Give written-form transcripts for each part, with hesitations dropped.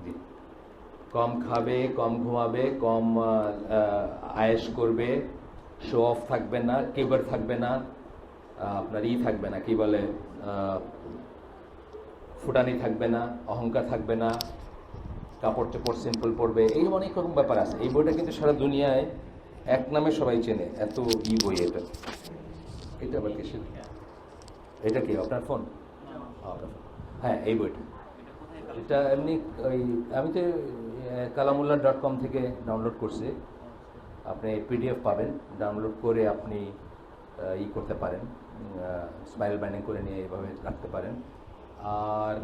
জি। কম খাবে, কম ঘুমাবে, কম আয়েশ করবে, শো অফ থাকবে না, কেবার থাকবে না, আপনার থাকবে না, কি বলে, ফুটানি থাকবে না, অহংকার থাকবে না, কাপড় চোপড় সিম্পল পড়বে, এই অনেক রকম ব্যাপার আছে। এই বইটা কিন্তু সারা দুনিয়ায় এক নামে সবাই চেনে, এত বই এটা। এটা আবার কিসের? এটা কি আপনার ফোন? হ্যাঁ, এই বইটা। এটা এমনি ওই আমি তো kalamullah.com থেকে ডাউনলোড করছি। আপনি পিডিএফ পাবেন, ডাউনলোড করে আপনি করতে পারেন, স্পাইরাল বাইন্ডিং করে নিয়ে এইভাবে রাখতে পারেন। আর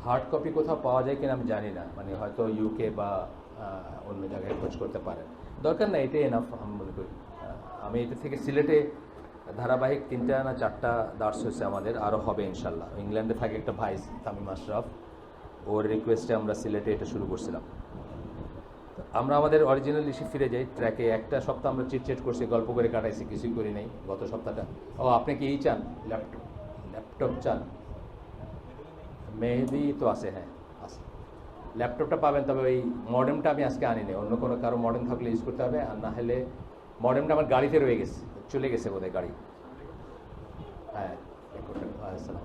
হার্ড কপি কোথাও পাওয়া যায় কিনা আমি জানি না, মানে হয়তো ইউকে বা অন্য জায়গায় খোঁজ করতে পারেন, দরকার না, এটাই এনাফ আমি মনে করি। আমি এটা থেকে সিলেটে ধারাবাহিক 3টা না 4টা দার্স হয়েছে আমাদের, আরও হবে ইনশাল্লাহ। ইংল্যান্ডে থাকে একটা ভাই তামিম আশরাফ, ওর রিকোয়েস্টে আমরা সিলেটে এটা শুরু করছিলাম। আমরা আমাদের অরিজিনাল ইস্যু ফিরে যাই ট্র্যাকে। একটা সপ্তাহ আমরা চিটচেট করছি, গল্প করে কাটাইছি, কিছুই করি নাই গত সপ্তাহটা। ও, আপনি কি চান? ল্যাপটপ চান? মেহেদি তো আছে, হ্যাঁ আছে। ল্যাপটপটা পাবেন, তবে ওই মডেমটা আমি আজকে আনি নি। অন্য কোনো কারো মডেম থাকলে ইউজ করতে হবে, আর না হলে মডেমটা আমার গাড়িতে রয়ে গেছে, চলে গেছে বোধহয় গাড়ি। হ্যাঁ, আসসালাম।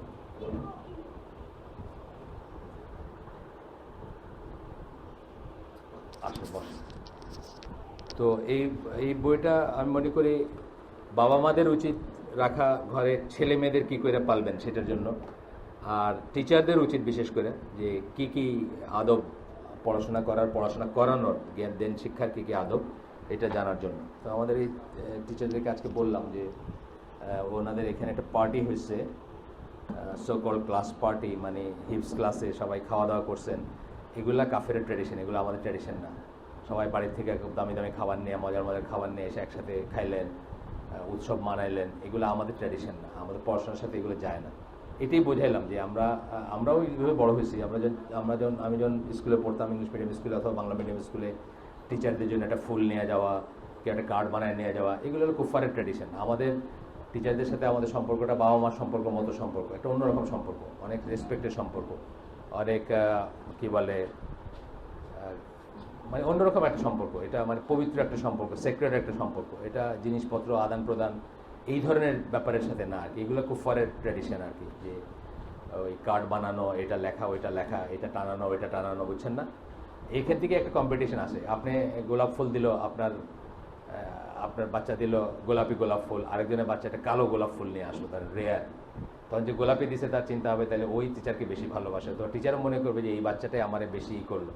আসো, বস। তো এই বইটা আমি মনে করি বাবা মাদের উচিত রাখা, ঘরে ছেলে মেয়েদের কী করে পালবেন সেটার জন্য, আর টিচারদের উচিত বিশেষ করে যে কি কি আদব পড়াশোনা করানোর, জ্ঞান দেন শিক্ষার কী কী আদব, এটা জানার জন্য। তো আমাদের এই টিচারদেরকে আজকে বললাম যে ওনাদের এখানে একটা পার্টি হয়েছে, সোকল ক্লাস পার্টি, মানে হিপস ক্লাসে সবাই খাওয়া দাওয়া করছেন। এগুলা কাফের ট্র্যাডিশন, এগুলো আমাদের ট্র্যাডিশন না। সবাই বাড়ির থেকে খুব দামি দামি খাবার নিয়ে, মজার মজার খাবার নিয়ে এসে একসাথে খাইলেন, উৎসব মানাইলেন, এগুলো আমাদের ট্র্যাডিশন না, আমাদের পড়াশোনার সাথে এগুলো যায় না। এটাই বোঝাইলাম যে আমরাও এইভাবে বড় হয়েছি। আমি যখন স্কুলে পড়তাম, ইংলিশ মিডিয়াম স্কুলে অথবা বাংলা মিডিয়াম স্কুলে, টিচারদের জন্য একটা ফুল নিয়ে যাওয়া, কি একটা কার্ড বানায় নিয়ে যাওয়া, এগুলো হলো কুফারের ট্র্যাডিশন। আমাদের টিচারদের সাথে আমাদের সম্পর্কটা বাবা মার সম্পর্ক মতো সম্পর্ক, একটা অন্যরকম সম্পর্ক, অনেক রেসপেক্টের সম্পর্ক, অনেক কি বলে, মানে অন্যরকম একটা সম্পর্ক। এটা মানে পবিত্র একটা সম্পর্ক, সেক্রেট একটা সম্পর্ক। এটা জিনিসপত্র আদান প্রদান এই ধরনের ব্যাপারের সাথে না আর কি। এগুলো কুফারের ট্র্যাডিশন আর কি, যে ওই কার্ড বানানো, এটা লেখা ওইটা লেখা, এটা টানানো ওইটা টানানো, বুঝছেন না? এইখান থেকে একটা কম্পিটিশন আসে। আপনি গোলাপ ফুল দিল, আপনার বাচ্চা দিল গোলাপি গোলাপ ফুল, আরেকজনের বাচ্চা একটা কালো গোলাপ ফুল নিয়ে আসলো, তার রেয়ার। তখন যে গোলাপি দিছে তার চিন্তা হবে তাহলে ওই টিচারকে বেশি ভালোবাসে, তো টিচারও মনে করবে যে এই বাচ্চাটাই আমারে বেশি করলো।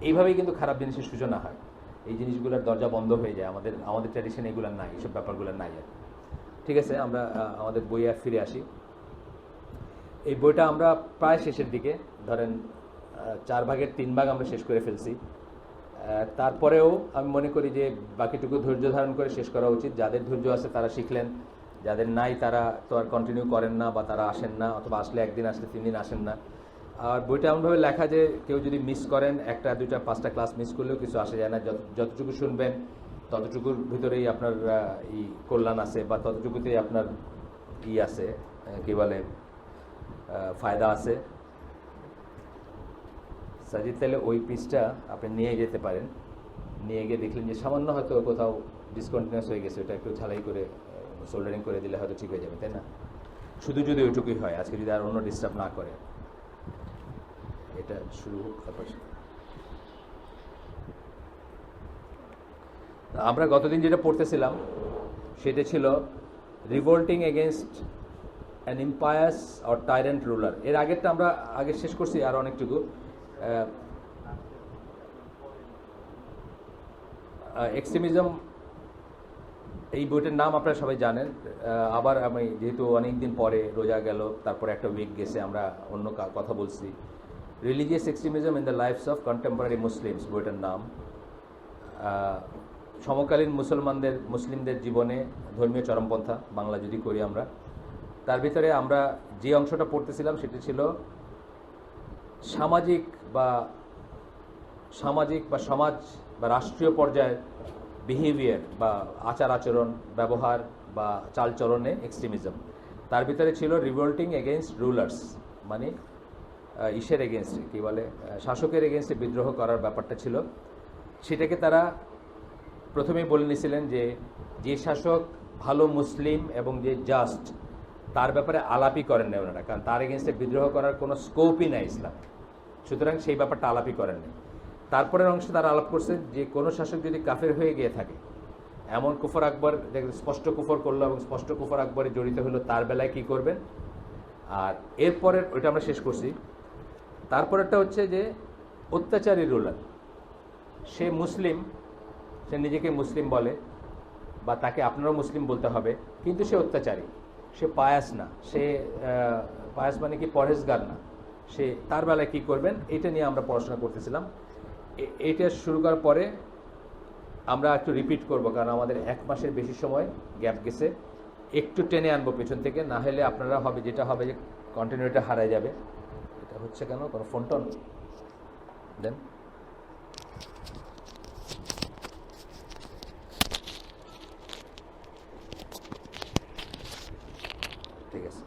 এইভাবেই কিন্তু খারাপ জিনিসের সূচনা হয়। এই জিনিসগুলোর দরজা বন্ধ হয়ে যায়। আমাদের ট্র্যাডিশন এগুলো নাই, এইসব ব্যাপারগুলো নাই আর। ঠিক আছে, আমরা আমাদের বই আর ফিরে আসি। এই বইটা আমরা প্রায় শেষের দিকে, ধরেন 4 ভাগের 3 ভাগ আমরা শেষ করে ফেলছি। তারপরেও আমি মনে করি যে বাকিটুকু ধৈর্য ধারণ করে শেষ করা উচিত। যাদের ধৈর্য আছে তারা শিখলেন, যাদের নাই তারা তো আর কন্টিনিউ করেন না, বা তারা আসেন না, অথবা আসলে একদিন আসলে 3 দিন আসেন না। আর বইটা এমনভাবে লেখা যে কেউ যদি মিস করেন, 1টা 2টা 5টা ক্লাস মিস করলেও কিছু আসে যায় না। যতটুকু শুনবেন ততটুকুর ভিতরেই আপনার কল্যাণ আছে, বা ততটুকুতেই আপনার আছে, কি বলে, ফায়দা আছে। সাজিদ, তাহলে ওই পিসটা আপনি নিয়ে যেতে পারেন। নিয়ে গিয়ে দেখলেন যে সামান্য হয়তো কোথাও ডিসকন্টিনিউয়াস হয়ে গেছে, ওটা একটু ঝালাই করে সোল্ডারিং করে দিলে হয়তো ঠিক হয়ে যাবে, তাই না? শুধু যদি ওইটুকুই হয়, আজকে যদি আর অন্য ডিস্টার্ব না করে, এটা শুরু হোক। তারপর আমরা গতদিন যেটা পড়তেছিলাম সেটা ছিল revolting against an impious or tyrant ruler. এর আগেরটা আমরা আগে শেষ করছি, আর অনেকটুকু। এক্সট্রিমিজম, এই বইটার নাম আপনারা সবাই জানেন। আবার আমি যেহেতু অনেক দিন পরে রোজা গেল, তারপরে একটা উইক গেছে, আমরা অন্য কথা বলছি। Religious extremism in the lives of contemporary Muslims বইটার নাম। সমকালীন মুসলিমদের জীবনে ধর্মীয় চরমপন্থা, বাংলা যদি করি আমরা। তার ভিতরে আমরা যে অংশটা পড়তেছিলাম সেটা ছিল সামাজিক বা সমাজ বা রাষ্ট্রীয় পর্যায়ের বিহেভিয়ার বা আচার আচরণ, ব্যবহার বা চালচলনে এক্সট্রিমিজম। তার ভিতরে ছিল রিভোল্টিং এগেইনস্ট রুলার্স, মানে ইসের এগেনস্টে কী বলে শাসকের এগেনস্টে বিদ্রোহ করার ব্যাপারটা ছিল, সেটাকে তারা প্রথমেই বলে নিয়েছিলেন যে শাসক ভালো মুসলিম এবং যে জাস্ট, তার ব্যাপারে আলাপই করেন না ওনারা, কারণ তার এগেনস্টে বিদ্রোহ করার কোনো স্কোপই নাই ইসলাম, সুতরাং সেই ব্যাপারটা আলাপই করেন না। তারপরের অংশে তারা আলাপ করছে যে কোনো শাসক যদি কাফের হয়ে গিয়ে থাকে, এমন কুফর আকবর স্পষ্ট কুফর করলো এবং স্পষ্ট কুফর আকবরে জড়িত হলো, তার বেলায় কি করবেন। আর এরপরের ওইটা আমরা শেষ করছি। তারপরেরটা হচ্ছে যে অত্যাচারী রুলার, সে মুসলিম, সে নিজেকে মুসলিম বলে বা তাকে আপনারাও মুসলিম বলতে হবে, কিন্তু সে অত্যাচারী, সে পায়াস না, সে পায়াস মানে কি পরহেজগার না, সে তার বেলায় কী করবেন, এটা নিয়ে আমরা পড়াশোনা করতেছিলাম। এটা শুরু করার পরে আমরা একটু রিপিট করব, কারণ আমাদের 1 মাসের বেশি সময় গ্যাপ গেছে, একটু টেনে আনবো পেছন থেকে, না হলে আপনারা হবে যেটা হবে যে কন্টিনিউটা হারায় যাবে। এটা হচ্ছে কেন, কোনো ফোন টোন দেন। ঠিক আছে,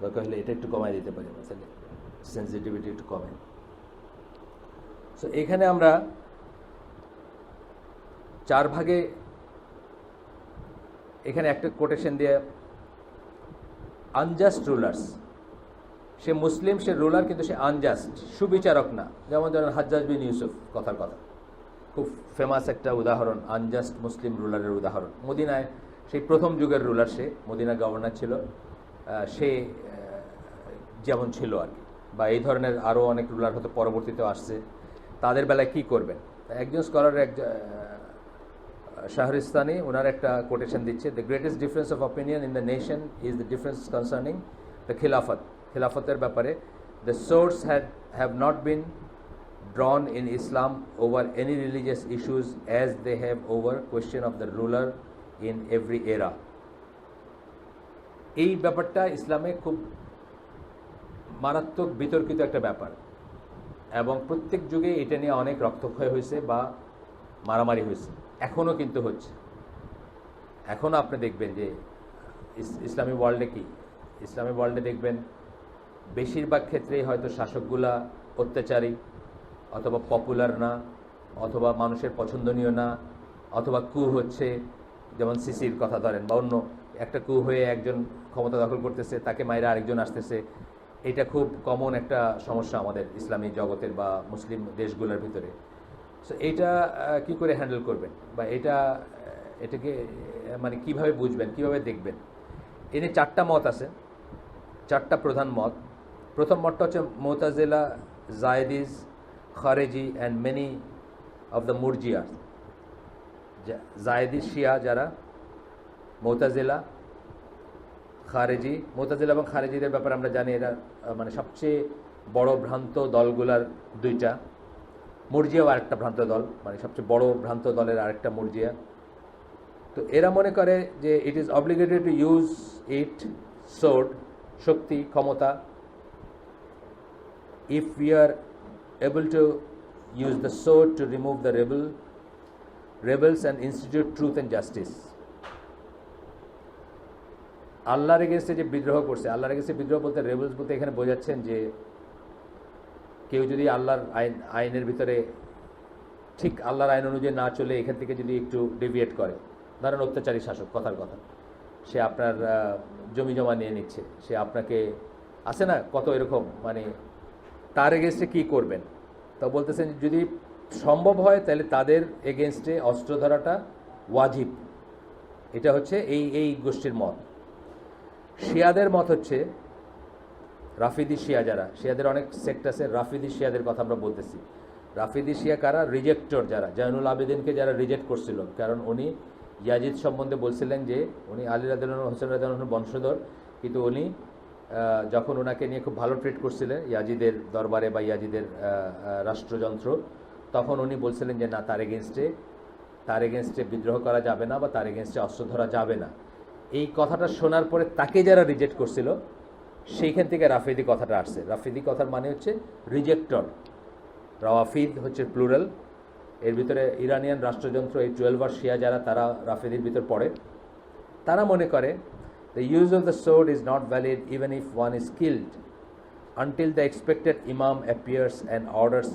দরকার হলে এটা একটু কমাই দিতে পারি, তাহলে সেন্সিটিভিটি একটু কমে। সো এখানে আমরা 4 ভাগে, এখানে একটা কোটেশন দিয়ে আনজাস্ট রুলার্স, সে মুসলিম, সে রুলার, কিন্তু সে আনজাস্ট, সুবিচারক না। যেমন ধরেন হাজ্জাজ বিন ইউসুফ, কথার কথা, খুব ফেমাস একটা উদাহরণ, আনজাস্ট মুসলিম রুলারের উদাহরণ। মদিনায় সেই প্রথম যুগের রুলার, সে মদিনা গভর্নর ছিল, সে যেমন ছিল আর কি, বা এই ধরনের আরও অনেক রুলার হয়তো পরবর্তীতেও আসছে, তাদের বেলায় কী করবেন। একজন স্কলার, শাহরিস্তানি, ওনার একটা কোটেশন দিচ্ছে, the greatest difference of opinion in the nation is the difference concerning the খিলাফত, খিলাফতের ব্যাপারে। The source have not been drawn in Islam over any religious issues as they have over question of the ruler in every era. এই ব্যাপারটা ইসলামে খুব মারাত্মক বিতর্কিত একটা ব্যাপার, এবং প্রত্যেক যুগে এটা নিয়ে অনেক রক্তক্ষয় হয়েছে বা মারামারি হয়েছে, এখনও কিন্তু হচ্ছে। এখনও আপনি দেখবেন যে ইসলামী ওয়ার্ল্ডে কি, ইসলামী ওয়ার্ল্ডে দেখবেন বেশিরভাগ ক্ষেত্রেই হয়তো শাসকগুলা অত্যাচারী, অথবা পপুলার না, অথবা মানুষের পছন্দনীয় না, অথবা কু হচ্ছে, যেমন সিসির কথা ধরেন, বা অন্য একটা কু হয়ে একজন ক্ষমতা দখল করতেছে, তাকে মাইরা আরেকজন আসতেছে। এটা খুব কমন একটা সমস্যা আমাদের ইসলামী জগতের বা মুসলিম দেশগুলোর ভিতরে। সো এইটা কি করে হ্যান্ডেল করবেন, বা এটাকে মানে কিভাবে বুঝবেন, কিভাবে দেখবেন। এনে 4টা মত আছে, 4টা প্রধান মত। প্রথম মতটা হচ্ছে মুতাজিলা, জায়দিস, খারেজি অ্যান্ড মেনি অফ দ্য মুরজিয়া। জায়দি শিয়া যারা, মুতাজিলা, খারেজি। মুতাজিলা এবং খারেজিদের ব্যাপারে আমরা জানি এরা মানে সবচেয়ে বড় ভ্রান্ত দলগুলার 2টা। মুরজিয়াও আরেকটা ভ্রান্ত দল, মানে সবচেয়ে বড় ভ্রান্ত দলের আরেকটা মুরজিয়া। তো এরা মনে করে যে it is obligated to use it, sword, শক্তি, ক্ষমতা, if we are able to use the sword to remove the rebels and institute truth and justice. আল্লাহর এগেইনস্টে যে বিদ্রোহ করছে, আল্লাহর এগেইনস্টে বিদ্রোহ বলতে, রেবেলস বলতে এখানে বোঝাচ্ছেন যে কেউ যদি আল্লাহর আইনের ভিতরে ঠিক আল্লাহর আইন অনুযায়ী না চলে এখান থেকে যদি একটু ডেভিয়েট করে, ধরেন অত্যাচারী শাসক, কথার কথা, সে আপনার জমি জমা নিয়ে নিচ্ছে, সে আপনাকে, আছে না কত এরকম, মানে তার এগেনস্টে কী করবেন। তা বলতেছেন যদি সম্ভব হয় তাহলে তাদের এগেনস্টে অস্ত্র ধরাটা ওয়াজিব। এটা হচ্ছে এই গোষ্ঠীর মত। শিয়াদের মত হচ্ছে রাফিদি শিয়া, যারা শিয়াদের অনেক সেক্ট আছে, রাফিদি শিয়াদের কথা আমরা বলতেছি। রাফিদি শিয়া কারা? রিজেক্টর, যারা জয়নুল আবেদিনকে যারা রিজেক্ট করছিল, কারণ উনি ইয়াজিদ সম্বন্ধে বলছিলেন যে উনি আলী রাদিয়াল্লাহু হোসেন রাদিয়াল্লাহু বংশধর, কিন্তু উনি যখন ওনাকে নিয়ে খুব ভালো ট্রিট করছিলেন ইয়াজিদের দরবারে বা ইয়াজিদের রাষ্ট্রযন্ত্র, তখন উনি বলছিলেন যে না, তার এগেনস্টে বিদ্রোহ করা যাবে না বা তার এগেনস্টে অস্ত্র ধরা যাবে না। এই কথাটা শোনার পরে তাকে যারা রিজেক্ট করছিল, সেইখান থেকে রাফিদি কথাটা আসছে। রাফিদি কথার মানে হচ্ছে রিজেক্টর, রাওয়াফিদ হচ্ছে প্লুরাল। এর ভিতরে ইরানিয়ান রাষ্ট্রযন্ত্র, এই 12 শিয়া যারা, তারা রাফিদির ভিতর পড়ে। তারা মনে করে the use of the sword is not valid even if one is killed until the expected imam appears and orders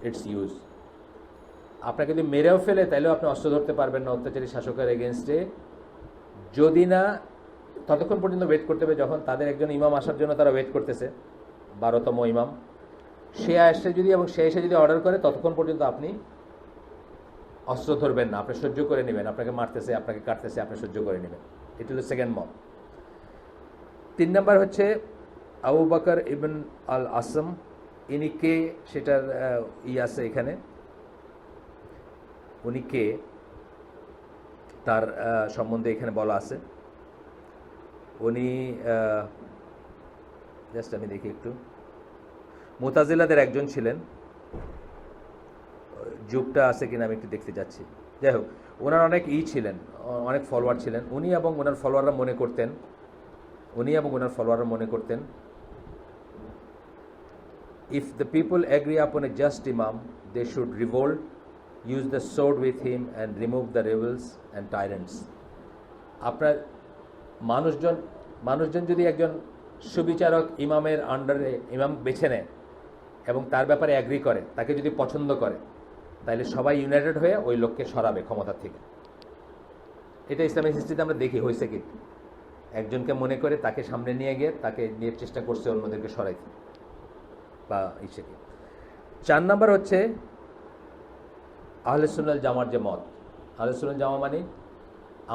its use. আপনাকে যদি মেরেও ফেলে তাইলেও আপনি অস্ত্র ধরতে পারবেন না অত্যাচারী শাসকের এগেনস্টে, যদি না ততক্ষণ পর্যন্ত ওয়েট করতে হবে যখন তাদের একজন ইমাম আসার জন্য তারা ওয়েট করতেছে, 12তম ইমাম, সে আসে যদি এবং সে এসে যদি অর্ডার করে ততক্ষণ পর্যন্ত আপনি অস্ত্র ধরবেন না, আপনি সহ্য করে নেবেন, আপনাকে মারতেছে, আপনাকে কাটতেছে, আপনি সহ্য করে নেবেন। এটা হলো সেকেন্ড মব। 3 নম্বর হচ্ছে আবু বকর ইবন আল আসম। ইনি কে সেটার আছে এখানে, উনি কে তার সম্বন্ধে এখানে বলা আছে। উনি জাস্ট আমি দেখি একটু, মুতাজিলাদের একজন ছিলেন, যুগটা আছে কিনা আমি একটু দেখতে যাচ্ছি। যাই হোক, ওনার অনেক ছিলেন, অনেক ফলোয়ার ছিলেন। উনি এবং ওনার ফলোয়াররা মনে করতেন if the people agree upon a just imam, they should revolt, use the sword with him and remove the rebels and tyrants. আপনার মানুষজন যদি একজন সুবিচারক ইমামের আন্ডারে ইমাম বেছে নেয় এবং তার ব্যাপারে অ্যাগ্রি করে, তাকে যদি পছন্দ করে, তাহলে সবাই ইউনাইটেড হয়ে ওই লোককে সরাবে ক্ষমতা থেকে। এটা ইসলামিক হিস্ট্রিতে আমরা দেখি হয়েছে কি, একজনকে মনে করে তাকে সামনে নিয়ে গিয়ে তাকে নিয়ে চেষ্টা করছে অন্যদেরকে সরাইতে বা ইসেকে। 4 নম্বর হচ্ছে আহলে সুন্নাত জামার যে মত। আহলে সুন্নাত জামা মানে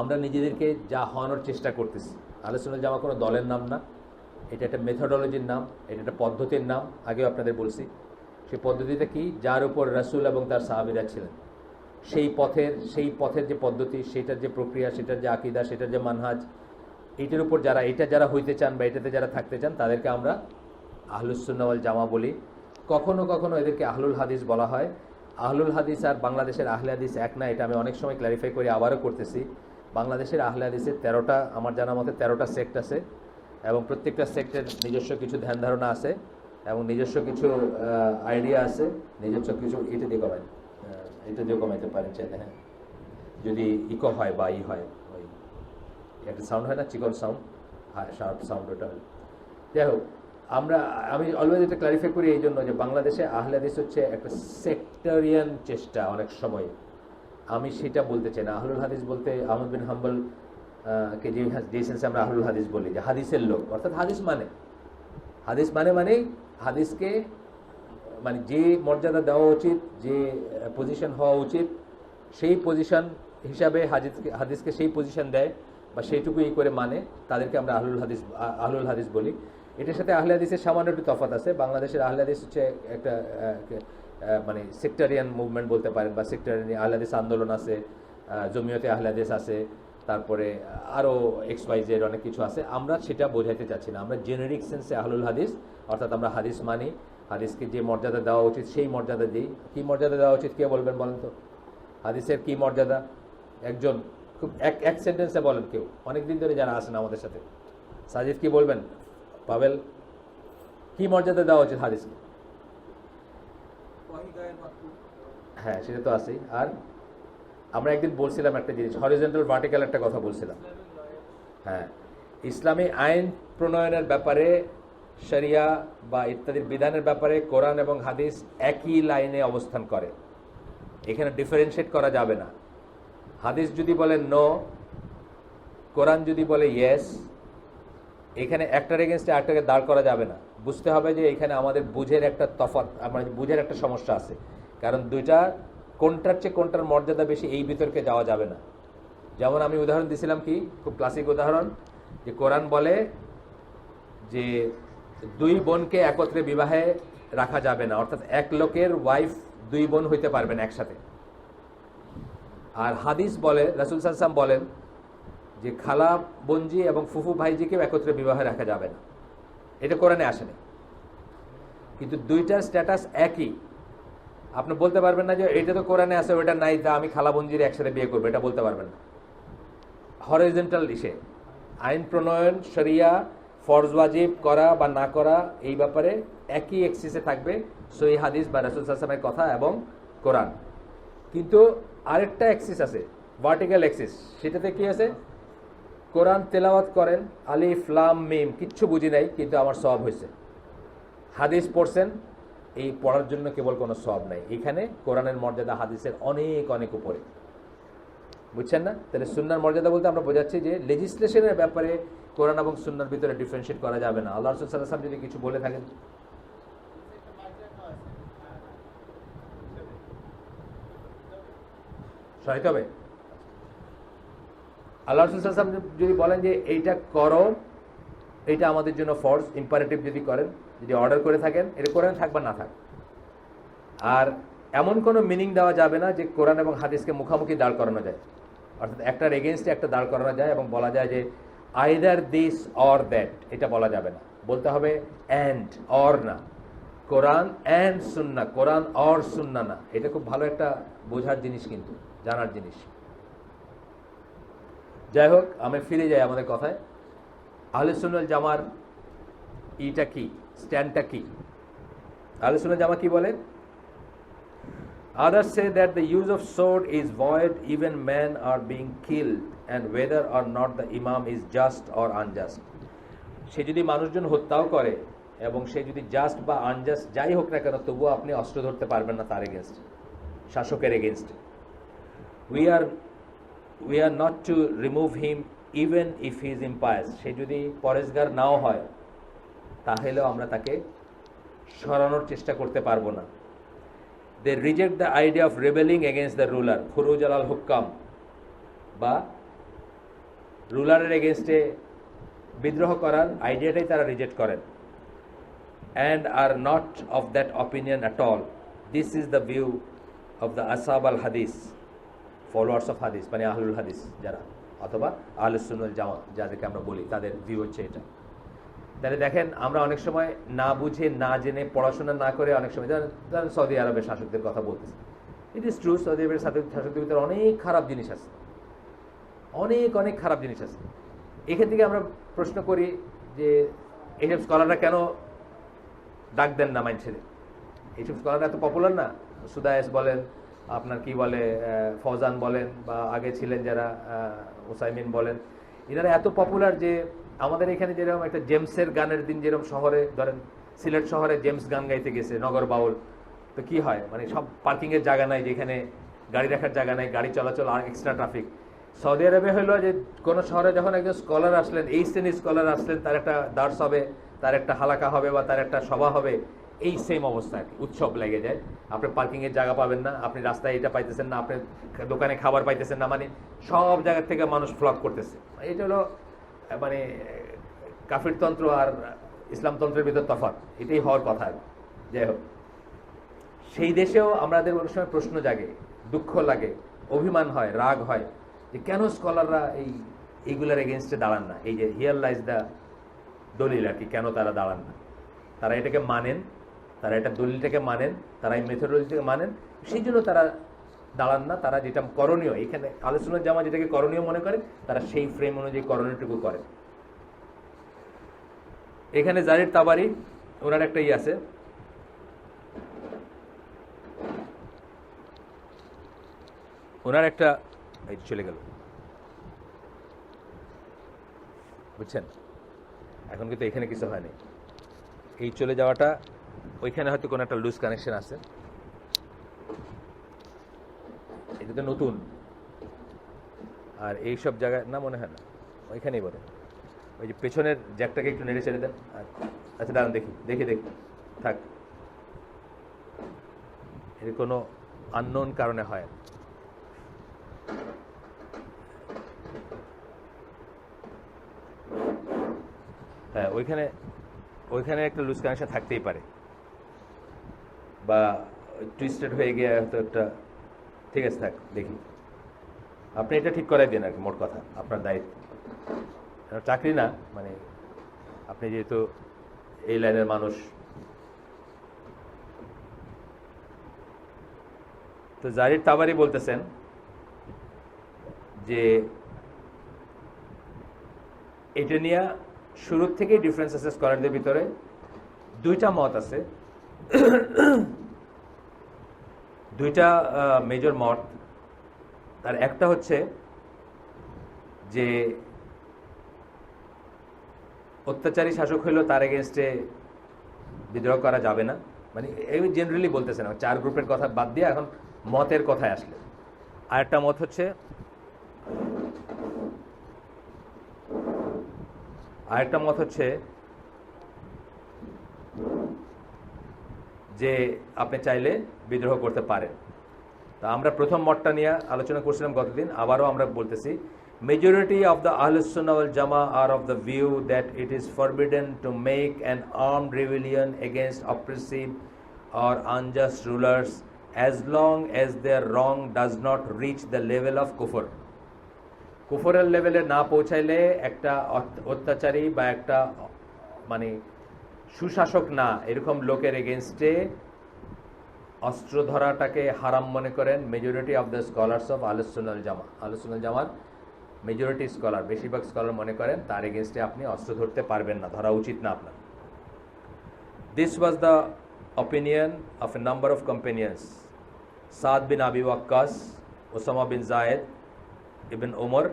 আমরা নিজেদেরকে যা হওয়ানোর চেষ্টা করতেছি। আহলে সুন্নাত জামা কোনো দলের নাম না, এটা একটা মেথোডোলজির নাম, এটা একটা পদ্ধতির নাম। আগেও আপনাদের বলছি সেই পদ্ধতিটা কি, যার উপর রাসূল এবং তার সাহাবীরা ছিলেন, সেই পথের যে পদ্ধতি, সেটার যে প্রক্রিয়া, সেটার যে আকীদা, সেটার যে মানহাজ, এইটার উপর যারা হইতে চান বা এটাতে যারা থাকতে চান তাদেরকে আমরা আহলুস সুন্নাহ ওয়াল জামা বলি। কখনো কখনো এদেরকে আহলুল হাদিস বলা হয়। আহলুল হাদিস আর বাংলাদেশের আহলে হাদিস এক না, এটা আমি অনেক সময় ক্ল্যারিফাই করি, আবারও করতেছি। বাংলাদেশের আহলে হাদিসের 13টা, আমার জানা মতে 13টা সেক্ট আছে এবং প্রত্যেকটা সেক্টের নিজস্ব কিছু ধ্যান ধারণা আছে এবং নিজস্ব কিছু আইডিয়া আছে, নিজস্ব কিছু এটা দিয়ে কমাইতে পারেন চাইলে, হ্যাঁ, যদি ইকো হয় বা হয়, ওই একটা সাউন্ড হয় না, চিকন সাউন্ড, হ্যাঁ, শার্প সাউন্ড, ওটা। যাই হোক, আমি অলওয়েজ এটা ক্লারিফাই করি এই জন্য যে বাংলাদেশে আহলে হাদিস হচ্ছে একটা সেক্টরিয়ান চেষ্টা অনেক সময়। আমি সেটা বলতে চাই না। আহলুল হাদিস বলতে আহমদ বিন হাম্বল কে যে সেন্সে আমরা আহলুল হাদিস বলি, যে হাদিসের লোক, অর্থাৎ হাদিসকে মানে যে মর্যাদা দেওয়া উচিত, যে পজিশন হওয়া উচিত, সেই পজিশন হিসাবে হাদিসকে সেই পজিশন দেয় বা সেইটুকুই করে মানে, তাদেরকে আমরা আহলুল হাদিস বলি। এটার সাথে আহলে হাদিসের সামান্য একটু তফাৎ আছে। বাংলাদেশের আহলে হাদিস হচ্ছে একটা মানে সেক্টারিয়ান মুভমেন্ট বলতে পারেন, বা সেক্টারিয়ান আহলে হাদিস আন্দোলন আছে, জমিয়তে আহলে হাদিস আছে, তারপরে আরও XYZ অনেক কিছু আছে। আমরা সেটা বোঝাইতে চাচ্ছি না। আমরা জেনেরিক সেন্সে আহলুল হাদিস, অর্থাৎ আমরা হাদিস মানি, হাদিসকে যে মর্যাদা দেওয়া উচিত সেই মর্যাদা দিই। কী মর্যাদা দেওয়া উচিত কে বলবেন বলেন তো? হাদিসের কী মর্যাদা একজন খুব এক সেন্টেন্সে বলেন কেউ, অনেকদিন ধরে যারা আছেন আমাদের সাথে। সাজিদ কি বলবেন? পাবেল, কি মর্যাদা দেওয়া উচিত হাদিসকে? হ্যাঁ, সেটা তো আছেই। আর আমরা একদিন বলছিলাম একটা জিনিস, হরিজন্টাল ভার্টিক্যাল একটা কথা বলছিলাম। হ্যাঁ, ইসলামী আইন প্রণয়নের ব্যাপারে, শরিয়া বা ইত্যাদির বিধানের ব্যাপারে কোরআন এবং হাদিস একই লাইনে অবস্থান করে, এখানে ডিফারেন্সিয়েট করা যাবে না। হাদিস যদি বলে নো, কোরআন যদি বলে ইয়েস, এখানে একটার এগেনস্টে একটাকে দাঁড় করা যাবে না। বুঝতে হবে যে এখানে আমাদের বুঝের একটা তফাৎ, আমাদের বুঝের একটা সমস্যা আছে, কারণ দুইটা কোনটার চেয়ে কোনটার মর্যাদা বেশি এই বিতর্কে যাওয়া যাবে না। যেমন আমি উদাহরণ দিয়েছিলাম, কি খুব ক্লাসিক উদাহরণ, যে কোরআন বলে যে 2 বোনকে একত্রে বিবাহে রাখা যাবে না, অর্থাৎ এক লোকের ওয়াইফ 2 বোন হইতে পারবেন একসাথে। আর হাদিস বলে, রাসূল সাল্লাল্লাহু আলাইহি ওয়াসাল্লাম বলেন যে খালা বোনজি এবং ফুফু ভাইজিকেও একত্রে বিবাহে রাখা যাবে না। এটা কোরআনে আসেনি, কিন্তু দুইটার স্ট্যাটাস একই। আপনি বলতে পারবেন না যে এটা তো কোরআনে আছে ওইটা নাই, তা আমি খালা বোনজির একসাথে বিয়ে করবো, এটা বলতে পারবেন না। হরিজন্টাল ইসে আইন প্রণয়ন, শরিয়া, ফরজ ওয়াজিব করা বা না করা, এই ব্যাপারে একই এক্সিসে থাকবে সহিহ হাদিস বা রাসূল সাল্লাল্লাহু আলাইহি ওয়াসাল্লামের কথা এবং কোরআন। কিন্তু আরেকটা এক্সিস আছে, ভার্টিক্যাল এক্সিস। সেটাতে কি আছে? কোরআন তেলাওয়াত করেন, আলিফ লাম মিম, কিচ্ছু বুঝি নাই, কিন্তু আমার সওয়াব হয়েছে। হাদিস পড়ছেন, এই পড়ার জন্য কেবল কোনো সওয়াব নাই, এখানে কোরআনের মর্যাদা হাদিসের অনেক অনেক উপরে, বুঝছেন না? তাহলে সুন্নাহর মর্যাদা বলতে আমরা বোঝাচ্ছি যে লেজিসলেশনের ব্যাপারে কোরআন এবং সুন্নাহর ভিতরে ডিফারেন্সিয়েট করা যাবে না। আল্লাহ রাসূল সাল্লাল্লাহু আলাইহি ওয়াসাল্লাম যদি কিছু বলে থাকেন, সহায়তা হবে। আল্লাহ রাসূল সাল্লাল্লাহু আলাইহি ওয়াসাল্লাম যদি বলেন যে এইটা করো, এইটা আমাদের জন্য ফরজ, ইম্পারেটিভ যদি করেন, যদি অর্ডার করে থাকেন, এটা কোরআন থাক বা না থাক। আর এমন কোনো মিনিং দেওয়া যাবে না যে কোরআন এবং হাদিসকে মুখামুখি দাঁড় করানো যায়, অর্থাৎ একটার এগেনস্টে একটা দাঁড় করানো যায় এবং বলা যায় যে আইদার দিস অর দ্যাট, এটা বলা যাবে না। বলতে হবে অ্যান্ড অর না, কোরআন অ্যান্ড সুন্নাহ, কোরআন অর সুন্নাহ না। এটা খুব ভালো একটা বোঝার জিনিস, কিন্তু জানার জিনিস। যাই হোক, আমি ফিরে যাই আমাদের কথায়। আহলে সুন্নাহ ওয়াল জামার ইটা কি, স্ট্যান্ডটা কি? আহলে সুন্নাহ জামা কি বলে? Others say that the use of sword is void even men are being killed and whether or not the imam is just or unjust. সে যদি মানুষজন হত্যাও করে এবং সে যদি জাস্ট বা আনজাস্ট যাই হোক না কেন, তবুও আপনি অস্ত্র ধরতে পারবেন না তার এগেনস্ট, শাসকের against. we are not to remove him even if he is impious. সে যদি পরেশগার নাও হয় তাহলেও আমরা তাকে সরানোর চেষ্টা করতে পারবো না। They reject the idea of rebelling against the ruler, খুরুজ আলাল হুক্কাম, বা রুলারের এগেনস্টে বিদ্রোহ করার আইডিয়াটাই তারা রিজেক্ট করেন। and are not of that opinion at all. This is the view of the ashab al hadith, followers of hadith, মানে আহলুল হাদিস যারা, অথবা আহলুস সুন্নাহ ওয়াল জামা যাদেরকে আমরা বলি, তাদের ভিউ হচ্ছে এটা। তাহলে দেখেন, আমরা অনেক সময় না বুঝে না জেনে পড়াশোনা না করে অনেক সময় ধরেন সৌদি আরবের শাসকদের কথা বলতেছে। ইট ইজ ট্রু, সৌদি আরবের শাসকদের ভিতরে অনেক খারাপ জিনিস আছে, অনেক অনেক খারাপ জিনিস আছে। এখান থেকে আমরা প্রশ্ন করি যে এইসব স্কলাররা কেন ডাক দেন না মানুষের? এইসব স্কলাররা এত পপুলার না? সুদায়েস বলেন, আপনার কি বলে ফৌজান বলেন, বা আগে ছিলেন যারা ওসাইমিন বলেন, এনারা এত পপুলার যে আমাদের এখানে যেরকম একটা জেমসের গানের দিন, যেরকম শহরে ধরেন সিলেট শহরে জেমস গান গাইতে গেছে নগর বাউল, তো কি হয়, মানে সব পার্কিংয়ের জায়গা নাই, যেখানে গাড়ি রাখার জায়গা নাই, গাড়ি চলাচল আর এক্সট্রা ট্রাফিক। সৌদি আরবে হলো যে কোনো শহরে যখন একজন স্কলার আসলেন, এই শ্রেণীর স্কলার আসলেন, তার একটা দার্স হবে, তার একটা হালাকা হবে, বা তার একটা সভা হবে, এই সেম অবস্থা আর কি, উৎসব লেগে যায়। আপনি পার্কিংয়ের জায়গা পাবেন না, আপনি রাস্তায় এটা পাইতেছেন না, আপনি দোকানে খাবার পাইতেছেন না, মানে সব জায়গার থেকে মানুষ ফ্লক করতেছে। এটা হলো মানে কাফিরতন্ত্র আর ইসলামতন্ত্রের ভিতর তফাৎ, এটাই হওয়ার কথা। যাই হোক, সেই দেশেও আমাদের অনেক সময় প্রশ্ন জাগে, দুঃখ লাগে, অভিমান হয়, রাগ হয় যে কেন স্কলাররা এইগুলোর এগেনস্টে দাঁড়ান না। এই যে হিয়ার লাইজ দ্য দলিল আর কি, কেন তারা দাঁড়ান না? তারা এটাকে মানেন, তারা এটা দলিলটাকে মানেন, তারা এই মেথোডোলজিটাকে মানেন, সেই জন্য তারা দাঁড়ান না। তারা যেটা করণীয়, এখানে আহলে সুন্নাহ জামা যেটাকে করণীয় মনে করে, তারা সেই ফ্রেম অনুযায়ী করণীয়টুকু করে। এখানে জারির তাবারি ওনার একটা আছে, ওনার একটা চলে গেল, বুঝছেন? এখন কিন্তু এখানে কিছু হয়নি, এই চলে যাওয়াটা ওইখানে হয়তো কোনো একটা লুজ কানেকশন আছে। এটা তো নতুন, আর এইসব জায়গায় না মনে হয় না, ওইখানেই বলে। ওই যে পেছনের জ্যাকটাকে একটু নেড়ে ছেড়ে দেন। আচ্ছা দাঁড়ান, দেখি দেখি দেখি থাক, এর কোনো আননোন কারণে হয়। হ্যাঁ, ওইখানে একটা লুজ কানেকশন থাকতেই পারে, বা টুইস্টেড হয়ে গিয়ে হয়তো একটা। ঠিক আছে, থাক, দেখি। আপনি এটা ঠিক করাই দেন আর কি, মোট কথা আপনার দায়িত্ব। চাকরি না, মানে আপনি যেহেতু এই লাইনের মানুষ। তো জারির তাবারি বলতেছেন যে এটা নিয়ে শুরুর থেকেই ডিফারেন্স আছে স্কলারদের ভিতরে, দুইটা মত আছে, দুইটা মেজর মত। তার একটা হচ্ছে যে অত্যাচারী শাসক হইল, তার এগেনস্টে বিদ্রোহ করা যাবে না, মানে এই জেনারেলি বলতেছেন, 4 গ্রুপের কথা বাদ দিয়ে এখন মতের কথায় আসলে আরেকটা মত হচ্ছে, যে আপনি চাইলে বিদ্রোহ করতে পারেন। তা আমরা প্রথম মতটা নিয়ে আলোচনা করছিলাম গতদিন, আবারও আমরা বলতেছি, মেজরিটি অফ দ্য আহলুস সুন্নাহ ওয়াল জামা are of the view that it is forbidden to make an armed rebellion against oppressive or unjust rulers as long as their wrong does not reach the level of kufr. কুফরের লেভেলে না পৌঁছাইলে একটা অত্যাচারী বা একটা মানে সুশাসক না এরকম লোকের এগেনস্টে অস্ত্র ধরাটাকে হারাম মনে করেন majority of the scholars of আহলুস সুন্নাহ ওয়াল জামা। আহলুস সুন্নাহ ওয়াল জামার মেজরিটি স্কলার, বেশিরভাগ স্কলার মনে করেন তার এগেনস্টে আপনি অস্ত্র ধরতে পারবেন না, ধরা উচিত না আপনার। This was the opinion of a number of companions: Saad bin Abi Waqqas, Osama bin Zayed, Ibn Umar,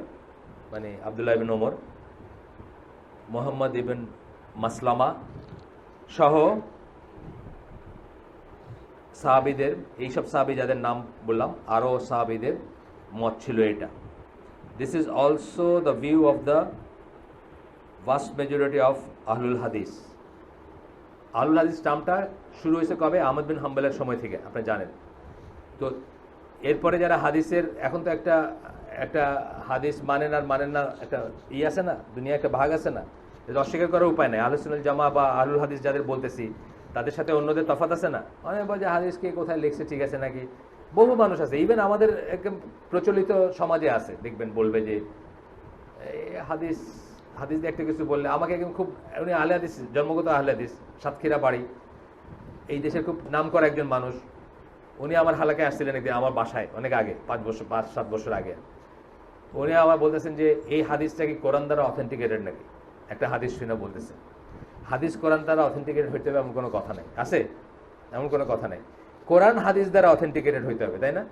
মানে Abdullah ibn Umar, Muhammad ibn Maslama সহ সাহাবীদের, এইসব সাহাবী যাদের নাম বললাম, আরও সাহাবীদের মত ছিল এটা। This is also the view of the vast majority of আহলুল হাদিস। আহলুল হাদিস টার্মটা শুরু হয়েছে কবে? আহমদ বিন হাম্বলের সময় থেকে, আপনি জানেন। তো এরপরে যারা হাদিসের, এখন তো একটা হাদিস মানেন আর মানেন না, একটা আছে না, দুনিয়া একটা ভাগ আছে না, এটা অস্বীকার করার উপায় নেই। আহলুস সুন্নাহ জামা বা আহলুল হাদিস যাদের বলতেছি তাদের সাথে অন্যদের তফাৎ আছে না। অনেক বলে হাদিস কে কোথায় লিখছে, ঠিক আছে নাকি, বহু মানুষ আছে, ইভেন আমাদের একদম প্রচলিত সমাজে আছে, দেখবেন বলবে যে হাদিস দিয়ে একটা কিছু বললে আমাকে একদম খুব, উনি আহলে হাদিস, জন্মগত আহলে হাদিস, সাতক্ষীরা বাড়ি, এই দেশের খুব নাম করা একজন মানুষ। উনি আমার হালাকায় আসছিলেন একদিন আমার বাসায়, অনেক আগে, 5-7 বছর আগে। উনি আমার বলতেছেন যে এই হাদিসটা কি কোরআন দ্বারা অথেন্টিকেটেড নাকি, একটা হাদিস শুনে বলতেছেন হাদিস কোরআন দ্বারা অথেন্টিকেটেড হইতে হবে এমন কোনো কথা নেই, আছে এমন কোনো কথা নেই। কোরআন হাদিস দ্বারা অথেন্টিকেটেড হইতে হবে, তাই না?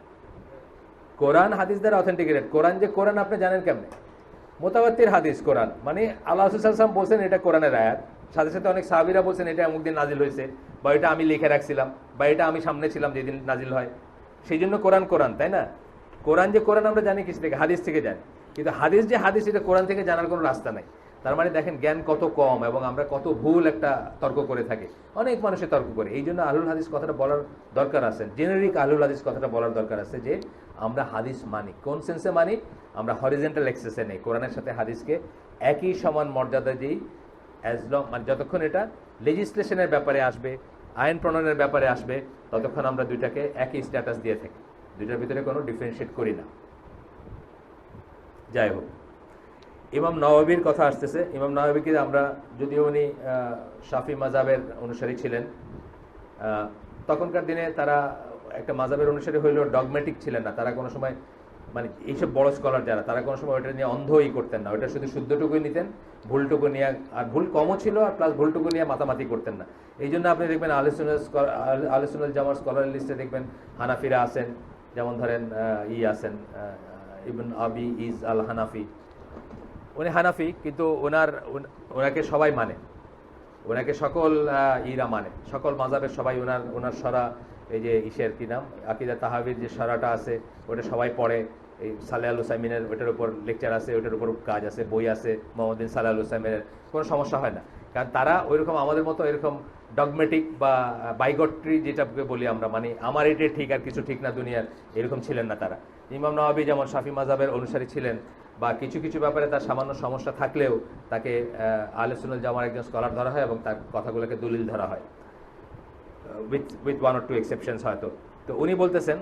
কোরআন হাদিস দ্বারা অথেন্টিকেটেড। কোরআন যে কোরআন আপনি জানেন কেমনে? মোতাবাত্তির হাদিস কোরআন, মানে আল্লাহ রাসূল সাল্লাল্লাহু আলাইহি ওয়াসাল্লাম বলছেন এটা কোরআনের আয়াত, সাথে সাথে অনেক সাহাবীরা বলছেন এটা এমন দিন নাজিল হয়েছে, বা এটা আমি লিখে রাখছিলাম, বা এটা আমি সামনে ছিলাম যেদিন নাজিল হয়, সেই জন্য কোরআন কোরআন, তাই না? কোরআন যে কোরআন আমরা জানি কিছু থেকে, হাদিস থেকে জানি, কিন্তু হাদিস যে হাদিস এটা কোরআন থেকে জানার কোনো রাস্তা নাই। তার মানে দেখেন জ্ঞান কত কম, এবং আমরা কত ভুল একটা তর্ক করে থাকি, অনেক মানুষের তর্ক করে। এই জন্য আহলুল হাদিস কথাটা বলার দরকার আছে, জেনারিক আহলুল হাদিস কথাটা বলার দরকার আছে যে আমরা হাদিস মানি, কোন সেন্সে মানি? আমরা হরিজেন্টাল এক্সেসে নেই, কোরআনের সাথে হাদিসকে একই সমান মর্যাদা দিই, অ্যাজ লং মানে যতক্ষণ এটা লেজিসলেশনের ব্যাপারে আসবে, আইন প্রণয়নের ব্যাপারে আসবে, ততক্ষণ আমরা দুইটাকে একই স্ট্যাটাস দিয়ে থাকি, দুইটার ভিতরে কোনো ডিফারেন্সিয়েট করি না। যাই হোক, ইমাম নওয়াবির কথা আসতেছে। ইমাম নওয়াবিকে আমরা, যদিও উনি শাফি মাযহাবের অনুসারী ছিলেন, তখনকার দিনে তারা একটা মাযহাবের অনুসারী হইলেও ডগমেটিক ছিলেন না। তারা কোনো সময় মানে এইসব বড় স্কলার যারা, তারা কোনো সময় ওইটা নিয়ে অন্ধই করতেন না, ওইটা শুধু শুদ্ধটুকুই নিতেন, ভুলটুকু নিয়ে, আর ভুল কমও ছিল, আর প্লাস ভুলটুকু নিয়ে মাতামাতি করতেন না। এই জন্য আপনি দেখবেন আহলুস সুন্নাহ জামার স্কলার লিস্টে দেখবেন হানাফিরা আছেন, যেমন ধরেন আছেন ইবন আবি ইজ আল হানাফি, উনি হানাফি, কিন্তু ওনাকে সবাই মানে, ওনাকে সকল ইরা মানে, সকল মাযহাবের সবাই ওনার সরা, এই যে ইসের কি নাম, আকিদা তাহাবির যে সরাটা আছে ওটা সবাই পড়ে, এই সালেহ আল হুসাইমিনের ওইটার উপর লেকচার আছে, ওইটার উপর কাজ আছে, বই আছে, মোহাম্মদ বিন সালেহ আল হুসাইমিনের, কোনো সমস্যা হয় না। কারণ তারা ওইরকম আমাদের মতো এরকম ডগমেটিক বা বাইগট্রি যেটাকে বলি আমরা, মানে আমার এটাই ঠিক আর কিছু ঠিক না দুনিয়ার, এরকম ছিলেন না তারা। ইমাম নওয়াবী যেমন শাফি মাযহাবের অনুসারী ছিলেন, বা কিছু কিছু ব্যাপারে তার সামান্য সমস্যা থাকলেও তাকে আহলে সুন্নাহ জামার একজন স্কলার ধরা হয় এবং তার কথাগুলোকে দলিল ধরা হয়, with 1 or 2 exceptions হয়তো। তো উনি বলতেছেন,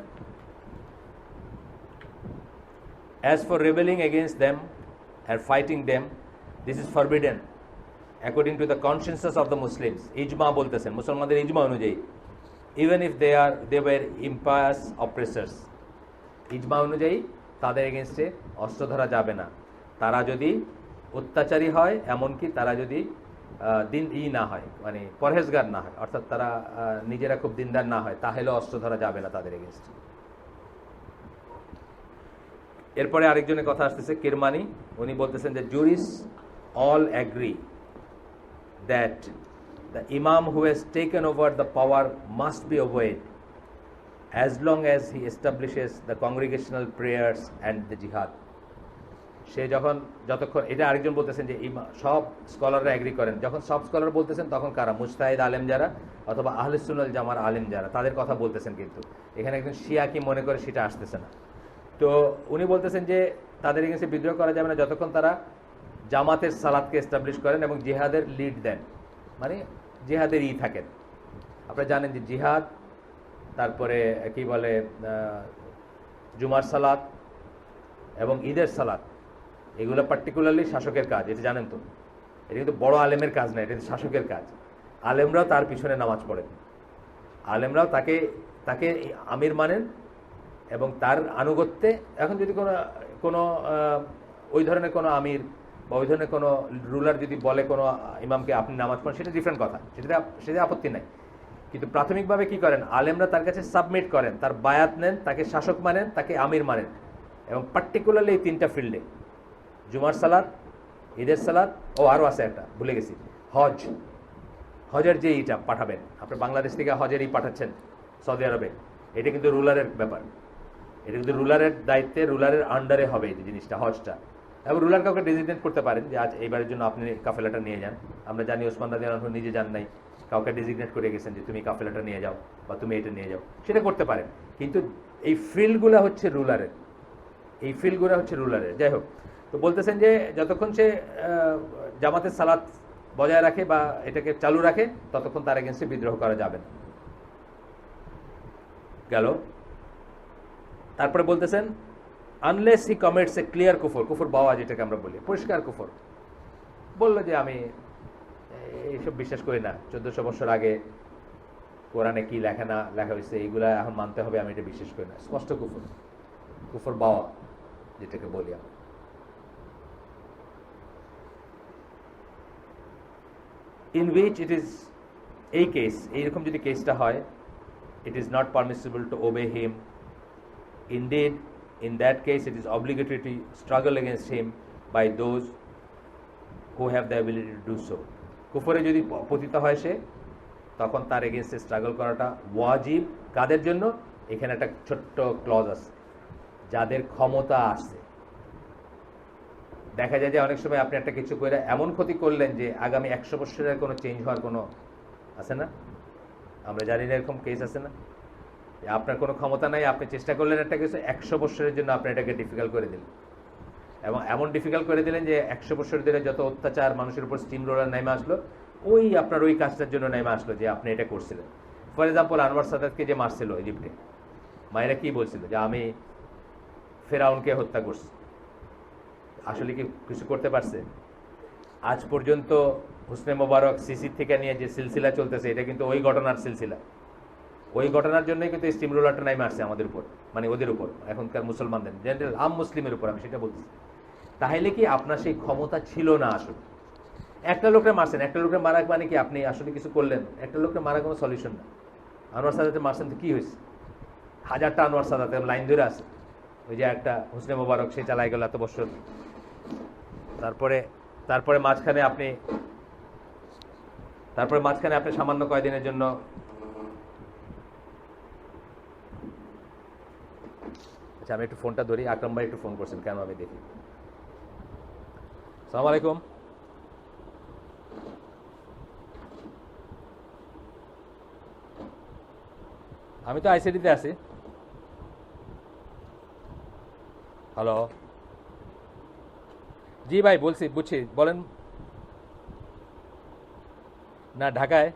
as for rebelling against them and fighting them, this is forbidden according to the consensus of the Muslims. ইজমা বলতেছেন, মুসলমানদের ইজমা অনুযায়ী, even if they were impious oppressors, ইজমা অনুযায়ী তাদের এগেনস্টে অস্ত্র ধরা যাবে না, তারা যদি অত্যাচারী হয়, এমনকি তারা যদি না হয়, মানে পরহেজগার না হয়, অর্থাৎ তারা নিজেরা খুব দিনদার না হয়, তাহলে অস্ত্র ধরা যাবে না তাদের এগেনস্টে। এরপরে আরেকজনের কথা আসতেছে, কিরমানি, উনি বলতেছেন যে জুরিস all agree that the imam who has taken over the power must be obeyed as long as he establishes the congregational prayers and the jihad. সে যতক্ষণ এটা আরেকজন বলতেছেন যে সব স্কলাররা এগ্রি করেন, যখন সব স্কলার বলতেছেন তখন কারা? মুজতাহিদ আলেম যারা অথবা আহলে সুন্নাত জামার আলেম যারা, তাদের কথা বলতেছেন। কিন্তু এখানে একজন শিয়া কি মনে করে সেটা আসতেছে না। তো উনি বলতেছেন যে তাদের এগেন্সে বিদ্রোহ করা যাবে না যতক্ষণ তারা জামাতের সালাতকে এস্টাবলিশ করেন এবং জিহাদের লিড দেন, মানে জিহাদের থাকেন। আপনারা জানেন যে জিহাদ, তারপরে কি বলে জুমার সালাত এবং ঈদের সালাত, এগুলো পার্টিকুলারলি শাসকের কাজ, এটা জানেন তো। এটা কিন্তু বড় আলেমের কাজ না, এটা শাসকের কাজ। আলেমরাও তার পিছনে নামাজ পড়েন, আলেমরাও তাকে আমির মানেন এবং তার আনুগত্যে। এখন যদি কোনো ওই ধরনের কোনো আমির বা ওই ধরনের কোনো রুলার যদি বলে কোনো ইমামকে আপনি নামাজ পড়েন, সেটা ডিফারেন্ট কথা, সেটা আপত্তি নাই। কিন্তু প্রাথমিকভাবে কি করেন? আলেমরা তার কাছে সাবমিট করেন, তার বায়াত নেন, তাকে শাসক মানেন, তাকে আমির মানেন। এবং পার্টিকুলারলি এই তিনটা ফিল্ডে, জুমার সালাত, ঈদের সালাত, ও আরও আছে একটা ভুলে গেছি, হজের যে ইটা পাঠাবেন, আপনি বাংলাদেশ থেকে হজের পাঠাচ্ছেন সৌদি আরবে, এটা কিন্তু রুলারের ব্যাপার, এটা কিন্তু রুলারের দায়িত্বে, রুলারের আন্ডারে হবে এই জিনিসটা, হজটা। এবং রুলার কাউকে ডেজিগনেট করতে পারেন যে আজ এইবারের জন্য আপনি কাফেলাটা নিয়ে যান। আমরা জানি ওসমান রাদিয়াল্লাহু আনহু নিজে যান নাই, কাউকে ডেজিগনেট করে গেছেন যে তুমি কাফেলাটা নিয়ে যাও বা তুমি এটা নিয়ে যাও, সেটা করতে পারেন। কিন্তু এই ফিল্ডগুলো হচ্ছে রুলারের, যাই হোক। তো বলতেছেন যে যতক্ষণ সে জামাতের সালাত বজায় রাখে বা এটাকে চালু রাখে, ততক্ষণ তার এগেন্সটে বিদ্রোহ করা যাবে না। গেল। তারপরে বলতেছেন unless he commits A clear কুফর বাওয়া, যেটাকে আমরা বলি পরিষ্কার কুফর। বললো যে আমি এইসব বিশ্বাস করি না, 1400 বছর আগে কোরআনে কি লেখা হয়েছে এইগুলা এখন মানতে হবে, আমি এটা বিশ্বাস করি না। স্পষ্ট কুফর বাওয়া যেটাকে বলি আমরা। ইন উইচ ইট ইজ, এই কেস, এইরকম যদি কেসটা হয়, it is not permissible to obey him. Indeed, in that case, it is obligatory to struggle against him by those who have the ability to do so. কুফরে যদি পতিত হয় সে, তখন তার এগেনস্টে স্ট্রাগল করাটা ওয়াজিব। কাদের জন্য? এখানে একটা ছোট্ট ক্লজ আছে, যাদের ক্ষমতা আছে। দেখা যায় যে অনেক সময় আপনি একটা কিছু করে এমন ক্ষতি করলেন যে আগামী 100 বছরের কোনো চেঞ্জ হওয়ার কোনো আছে না? আমরা জানি না, এরকম কেস আছে না? আপনার কোনো ক্ষমতা নাই, আপনি চেষ্টা করলেন একটা কিছু, 100 বছরের জন্য আপনি এটাকে ডিফিকাল্ট করে দিলেন। এবং এমন ডিফিকাল্ট করে দিলেন যে 100 বছর ধরে যত অত্যাচার মানুষের উপর স্টিম রোলার নেমে আসলো, আপনার ওই কাজটার জন্য নেমে আসলো যে আপনি এটা করছিলেন। ফর এক্সাম্পল, আনোয়ার সাদাতকে যে মারছিল ইজিপ্টে, মায়েরা কি বলছিল যে আমি ফেরাউনকে হত্যা করছি। আসলে কি কিছু করতে পারছে? আজ পর্যন্ত হুসনে মোবারক সিসি থেকে নিয়ে যে সিলসিলা চলতেছে, এটা কিন্তু ওই ঘটনার সিলসিলা। ওই ঘটনার জন্যই কিন্তু স্টিম রোলারটা নাই মারছে আমাদের উপর, মানে ওদের উপর, এখনকার মুসলমানদের, জেনারেল আম মুসলিমের উপর, আমি সেটা বলছি। তাহলে কি আপনার সেই ক্ষমতা ছিল না? আসলে একটা লোককে মারছেন, একটা লোককে মারা মানে কি আপনি আসলে কিছু করলেন? একটা লোককে মারা কোনো সলিউশন না। আনোয়ার সাদাতে মারছেন তো কি হয়েছে? 1000টা আনোয়ার সাদাতে লাইন ধরে আছে। ওই যে একটা হুসনে মোবারক, সে চালাই গেল এত বছর। তারপরে মাঝখানে আপনি সামান্য কয়দিনের জন্য, আচ্ছা আমি একটু ফোনটা ধরি, আকরাম ভাই একটু ফোন করছেন কেন আমি দেখি। আসসালামু আলাইকুম। আমি তো আইসিডিতে আছি। হ্যালো, জি ভাই বুঝছি, বলেন। না, ঢাকায়।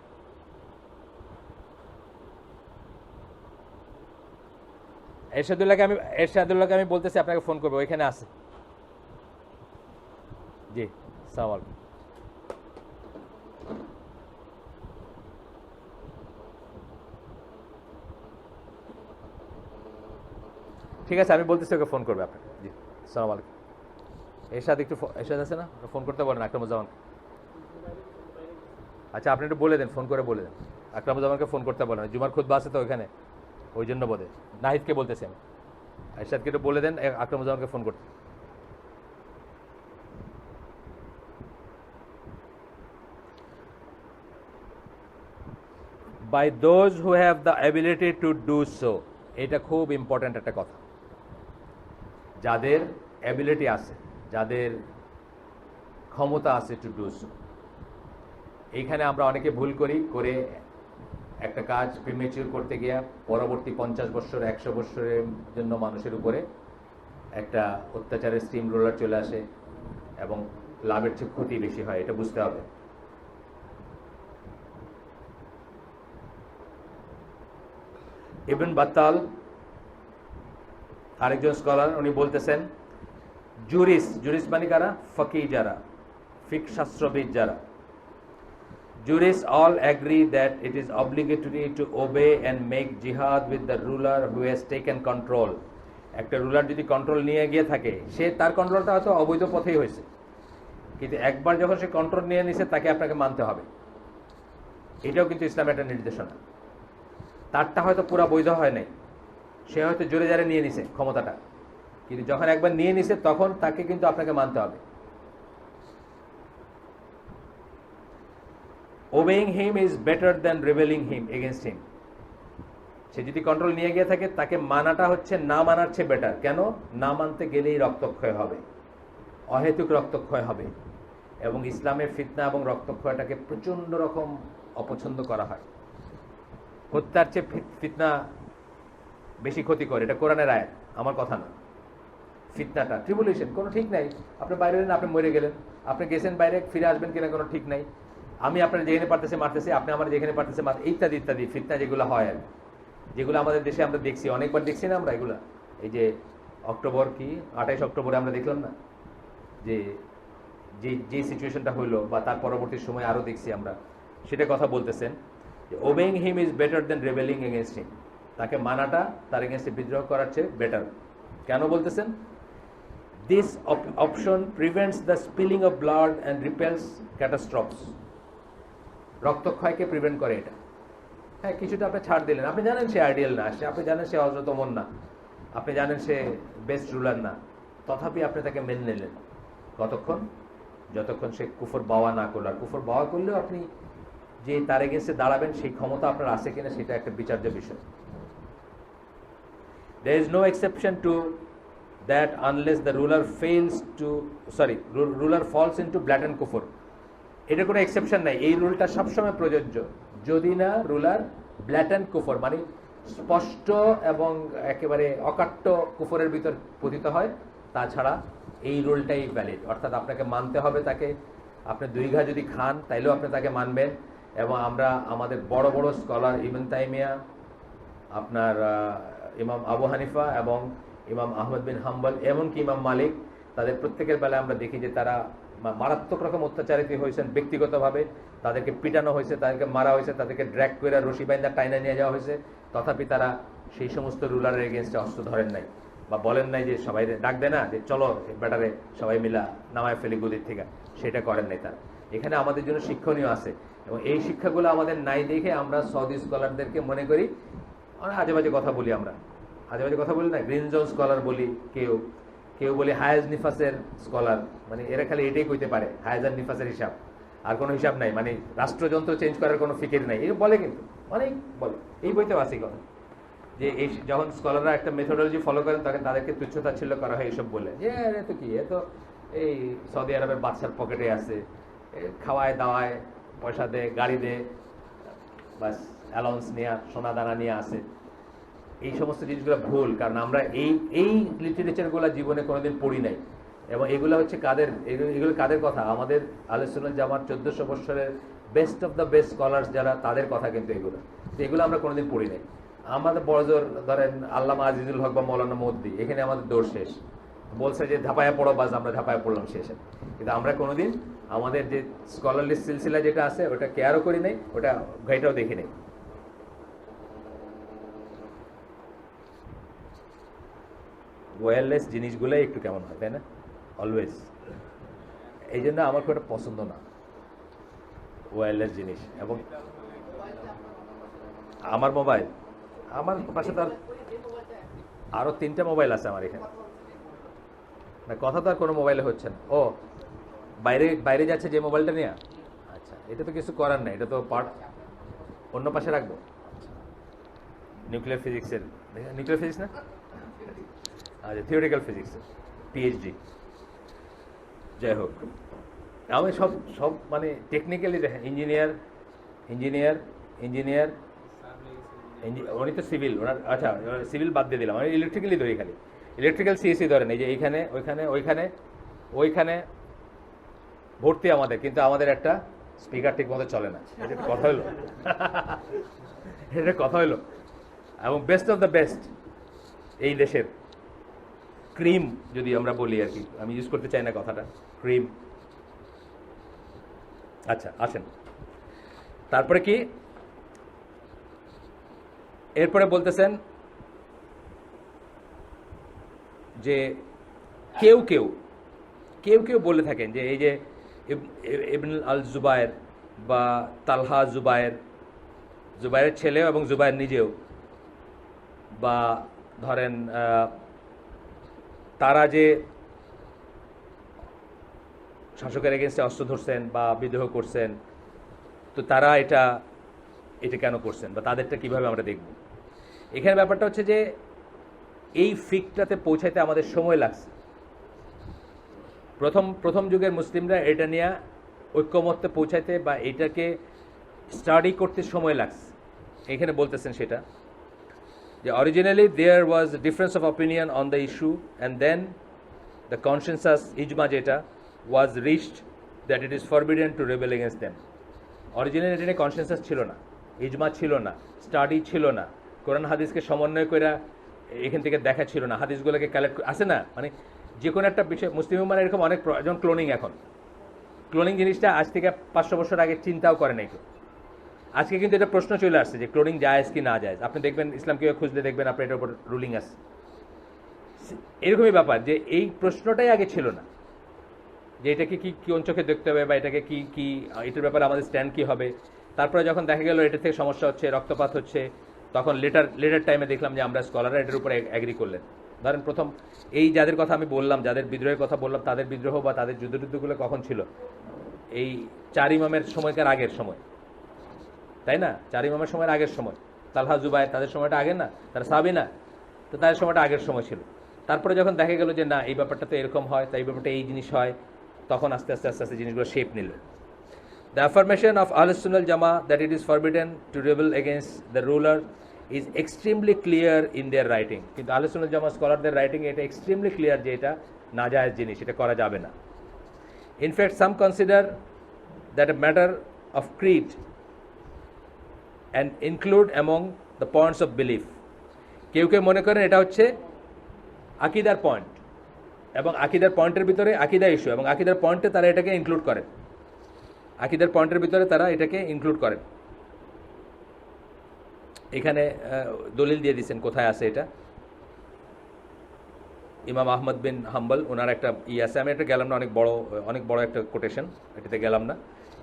এরশাদুল্লাহকে আমি বলতেছি আপনাকে ফোন করবো, ওইখানে আছে। জি, আসসালামু আলাইকুম। ঠিক আছে, আমি বলতেছি ওকে ফোন করবে আপনাকে। জি, আসসালামু আলাইকুম। এরশাদ আছে না? ফোন করতে বলেন আকরামুজ্জামান। আচ্ছা আপনি একটু বলে দেন, ফোন করে বলে দেন আকরামুজ্জামানকে ফোন করতে বলেন। জুমার খুতবা আছে তো ওইখানে, ওই জন্য বোধে নাহিদকে বলতেছি আমি। এরশাদকে একটু বলে দেন আকরামুজ্জামানকে ফোন করতে। by those who have the ability to do so. এটা খুব ইম্পর্ট্যান্ট একটা কথা, যাদের অ্যাবিলিটি আছে, যাদের ক্ষমতা আছে টু ডু সো। এইখানে আমরা অনেকে ভুল করি, করে একটা কাজ প্রিমেচিউর করতে গিয়ে পরবর্তী 50 বছর 100 বছরের জন্য মানুষের উপরে একটা অত্যাচারের স্টিম রোলার চলে আসে এবং লাভের চেয়ে ক্ষতি বেশি হয়, এটা বুঝতে হবে। ইবন বাত্তাল আরেকজন স্কলার, উনি বলতেছেন জুরিস মানে কারা? ফকি যারা, ফিক শাস্ত্রবিদ যারা। Jurists all agree that it is obligatory to obey and make jihad with the ruler who has taken control. একটা রুলার যদি কন্ট্রোল নিয়ে গিয়ে থাকে, সে তার কন্ট্রোলটা হয়তো অবৈধ পথেই হয়েছে, কিন্তু একবার যখন সে কন্ট্রোল নিয়ে নিছে তাকে আপনাকে মানতে হবে। এটাও কিন্তু ইসলামের একটা নির্দেশনা। তারটা হয়তো পুরা বৈধ হয় নাই, সে হয়তো জোরে জারে নিয়ে নিছে ক্ষমতাটা, কিন্তু যখন একবার নিয়ে নিছে তখন তাকে কিন্তু আপনাকে মানতে হবে। Obeying him is better than rebelling him against him. সে যদি কন্ট্রোল নিয়ে গিয়ে থাকে, তাকে মানাটা হচ্ছে না মানার চেয়ে বেটার। কেন? না মানতে গেলেই রক্তক্ষয় হবে, অহেতুক রক্তক্ষয় হবে, এবং ইসলামে ফিতনা এবং রক্তক্ষয়টাকে প্রচন্ড রকম অপছন্দ করা হয়। হত্যার চেয়ে ফিতনা বেশি ক্ষতি করে, এটা কোরআনের আয়াত, আমার কথা না। ফিতনাটা ট্রিবুলেশন কোনো ঠিক নাই, আপনি বাইরে গেলেন, আপনি মরে গেলেন, আপনি গেছেন বাইরে, ফিরে আসবেন কিনা কোনো ঠিক নাই, আমি আপনার যেখানে পারতেছি মারতেছি, আপনি আমার যেখানে পারতেছে মার, ইত্যাদি ইত্যাদি ফিতনা যেগুলো হয়, আর যেগুলো আমাদের দেশে আমরা দেখছি, অনেকবার দেখছি না আমরা এগুলা। এই যে অক্টোবর কি 28 অক্টোবরে আমরা দেখলাম না যে যে সিচুয়েশনটা হইলো, বা তার পরবর্তী সময় আরও দেখছি আমরা, সেটা কথা বলতেছেন যে obeying him is better than rebelling against him. তাকে মানাটা তার এগেনস্টে বিদ্রোহ করার চেয়ে বেটার। কেন বলতেছেন? This option prevents the spilling of blood and repels catastrophes. রক্তক্ষয়কে প্রিভেন্ট করে এটা। হ্যাঁ, কিছুটা আপনি ছাড় দিলেন, আপনি জানেন সে আইডিয়াল না, আপনি জানেন সে হযরত ওমর না, আপনি জানেন সে বেস্ট রুলার না, তথাপি আপনি তাকে মেনে নিলেন। কতক্ষণ? যতক্ষণ সে কুফর বাওয়া না করল। আর কুফর বাওয়া করলেও আপনি যে তার এগেন্সে দাঁড়াবেন সেই ক্ষমতা আপনার আছে কিনা সেটা একটা বিচার্য বিষয়। There is no exception to that unless the ruler falls into blatant kufr. এটা কোনো এক্সেপশন নাই, এই রুলটা সবসময় প্রযোজ্য যদি না রুলার ব্ল্যাটেন্ট কুফর মানে স্পষ্ট এবং একেবারে অকাট্য কুফরের ভিতর পতিত হয়, তাছাড়া এই রুলটাই ভ্যালিড। অর্থাৎ আপনাকে মানতে হবে তাকে, আপনি 2 ঘা যদি খান তাইলেও আপনি তাকে মানবেন। এবং আমরা আমাদের বড় বড় স্কলার ইবন তাইমিয়া, আপনার ইমাম আবু হানিফা এবং ইমাম আহমদ বিন হাম্বল, এমনকি ইমাম মালিক, তাদের প্রত্যেকের বেলায় আমরা দেখি যে তারা মারাত্মক রকম অত্যাচারিত হয়েছেন ব্যক্তিগতভাবে, তাদেরকে পিটানো হয়েছে, তাদেরকে মারা হয়েছে, তাদেরকে ড্র্যাগ করে রশি বাইন্দা টাইনা নিয়ে যাওয়া হয়েছে, তথাপি তারা সেই সমস্ত রুলারের এগেনস্টে অস্ত্র ধরেন নাই বা বলেন নাই যে সবাই ডাক দেয় না যে চলো ব্যাটারে সবাই মিলা নামায় ফেলি গদির থেকে, সেটা করেন নাই তারা। এখানে আমাদের জন্য শিক্ষণীয় আছে, এবং এই শিক্ষাগুলো আমাদের নাই দেখে আমরা সৌদি স্কলারদেরকে মনে করি অনেক আজে বাজে কথা বলি। আমরা আজে বাজে কথা বলি না, গ্রিন জোন স্কলার বলি, কেউ বলে হায়াজ নিফাসের স্কলার, মানে এরা খালি এটাই কইতে পারে হায়াজ আর নিফাসের হিসাব, আর কোনো হিসাব নাই, মানে রাষ্ট্রযন্ত্র চেঞ্জ করার কোনো ফিকির নাই, এই বলে, কিন্তু অনেক বলে। এই বইতেও আছে কথা যে এই যখন স্কলাররা একটা মেথোডোলজি ফলো করেন তখন তাদেরকে তুচ্ছতাচ্ছিল্য করা হয় এইসব বলে, যে এত কি, এ তো এই সৌদি আরবের বাদশার পকেটে আছে, খাওয়ায় দাওয়ায় পয়সা দে, গাড়ি দে, বাস অ্যালাউন্স নিয়ে সোনা দানা নিয়ে আসে। এই সমস্ত জিনিসগুলো ভুল, কারণ আমরা এই লিটারেচারগুলো জীবনে কোনোদিন পড়ি নাই। এবং এগুলো হচ্ছে এগুলো কাদের কথা? আমাদের আহলে সুন্নাত জামাত 1400 বছরের best of the best scholars যারা, তাদের কথা কিন্তু এগুলো আমরা কোনোদিন পড়ি নাই। আমাদের বড়জোর ধরেন আল্লামা আজিজুল হক বা মৌলানা মদ্দি, এখানে আমাদের দৌড় শেষ, বলছে যে ধাপায়া পড়ো, বাস আমরা ধাপায়া পড়লাম শেষে। কিন্তু আমরা কোনোদিন আমাদের যে স্কলারলি সিলসিলা যেটা আছে ওটা কেয়ারও করি নাই, ওটা ঘাইটাও দেখি নাই। ওয়্যারলেস জিনিসগুলোই একটু কেমন হয়, তাই না? অলওয়েজ। এই জন্য আমার খুব একটা পছন্দ না ওয়্যারলেস জিনিস। এবং আমার মোবাইল, আমার পাশে তার আরও 3টা মোবাইল আছে আমার এখানে, না কথা তো আর কোনো মোবাইলে হচ্ছে না। ও বাইরে যাচ্ছে যে মোবাইলটা নিয়ে, আচ্ছা, এটা তো কিছু করার নাই, এটা তো পার্ট। ও অন্য পাশে রাখবো। নিউক্লিয়ার ফিজিক্সের, নিউক্লিয়ার ফিজিক্স না, আচ্ছা থিওরিক্যাল ফিজিক্স পিএইচডি। যাই হোক, আমি সব সব মানে টেকনিক্যালি দেখেন, ইঞ্জিনিয়ার ইঞ্জিনিয়ার ইঞ্জিনিয়ার উনি তো সিভিল, ওনার আচ্ছা সিভিল বাদ দিয়ে দিলাম, আমি ইলেকট্রিক্যালি ধরি, খালি ইলেকট্রিক্যাল সিএসসি ধরেন, এই যে এইখানে ওইখানে ওইখানে ওইখানে ভর্তি আমাদের, কিন্তু আমাদের একটা স্পিকার ঠিক মতো চলে না। এটা কথা হলো এটা কথা হলো। এবং বেস্ট অফ দ্য বেস্ট এই দেশের ক্রিম যদি আমরা বলি আর কি, আমি ইউজ করতে চাই না কথাটা, ক্রিম। আচ্ছা আসেন, তারপরে কি এরপরে বলতেছেন যে কেউ কেউ কেউ কেউ বলে থাকেন যে এই যে ইবন আল জুবায়ের বা তালহা জুবায়ের, জুবায়ের ছেলেও এবং জুবায়ের নিজেও, বা ধরেন তারা যে শাসকের এগেনস্টে অস্ত্র ধরছেন বা বিদ্রোহ করছেন, তো তারা এটা কেন করছেন বা তাদেরটা কিভাবে আমরা দেখব। এখানে ব্যাপারটা হচ্ছে যে এই ফিকটাতে পৌঁছাইতে আমাদের সময় লাগছে। প্রথম যুগের মুসলিমরা এটা নিয়ে ঐক্যমত্যে পৌঁছাইতে বা এটাকে স্টাডি করতে সময় লাগছে। এখানে বলতেছেন সেটা যে originally there was difference of opinion on the issue and then the consensus ইজমা যেটা was reached that it is forbidden to rebel against them. Originally এটা নিয়ে কনসেনসাস ছিল না, ইজমা ছিল না, স্টাডি ছিল না, কোরআন হাদিসকে সমন্বয় করে এখান থেকে দেখা ছিল না, হাদিসগুলোকে কালেক্ট আসে না, মানে যে কোনো একটা বিষয় মুসলিম উম্মাহর এরকম অনেক, যেমন ক্লোনিং, এখন ক্লোনিং জিনিসটা আজ থেকে 500 বছর আগে চিন্তাও করে নাই কেউ। আজকে কিন্তু এটা প্রশ্ন চলে আসছে যে ক্লোনিং জায়েজ কি না জায়েজ। আপনি দেখবেন ইসলাম কেউ খুঁজলে দেখবেন আপনার এটার উপর রুলিং আছে। এরকমই ব্যাপার যে এই প্রশ্নটাই আগে ছিল না, যে এটাকে কি কোন চোখে দেখতে হবে বা এটাকে কি কি এটার ব্যাপারে আমাদের স্ট্যান্ড কি হবে। তারপরে যখন দেখা গেল এটা থেকে সমস্যা হচ্ছে, রক্তপাত হচ্ছে, তখন লেটার টাইমে দেখলাম যে আমরা স্কলাররা এটার উপরে অ্যাগ্রি করলেন। ধরেন প্রথম এই যাদের কথা আমি বললাম, যাদের বিদ্রোহের কথা বললাম, তাদের বিদ্রোহ বা তাদের যুদ্ধগুলো কখন ছিল? এই 4 ইমামের সময়কার আগের সময়, তাই না? 4 ইমামের সময়ের আগের সময়। তালহা জুবায়ের তাদের সময়টা আগে না, তারা সাহাবী না, তো তাদের সময়টা আগের সময় ছিল। তারপরে যখন দেখা গেল যে না এই ব্যাপারটা তো এরকম হয়, তাই এই ব্যাপারটা এই জিনিস হয়, তখন আস্তে আস্তে আস্তে আস্তে জিনিসগুলো শেপ নিল। দ্য অ্যাফার্মেশন অফ আহলুস সুন্নাহ ওয়াল জামাআহ that it is forbidden to rebel against the ruler is extremely clear in their writing. কিন্তু আহলুস সুন্নাহ ওয়াল জামাআহ স্কলারদের রাইটিং এটা এক্সট্রিমলি ক্লিয়ার যে এটা নাজায়েজ জিনিস, এটা করা যাবে না। In fact some consider that a matter of creed and include among the points of belief. কেউ কেউ মনে করেন এটা হচ্ছে আকিদার পয়েন্ট, এবং আকিদার পয়েন্টের ভিতরে আকিদা ইস্যু, এবং আকিদার পয়েন্টে তারা এটাকে ইনক্লুড করেন, আকিদার পয়েন্টের ভিতরে তারা এটাকে ইনক্লুড করেন। এখানে দলিল দিয়ে দিচ্ছেন কোথায় আছে এটা। ইমাম আহমদ বিন হাম্বল ওনার একটা আছে, আমি এটা গেলাম না, অনেক বড় একটা কোটেশন, এটাতে গেলাম না।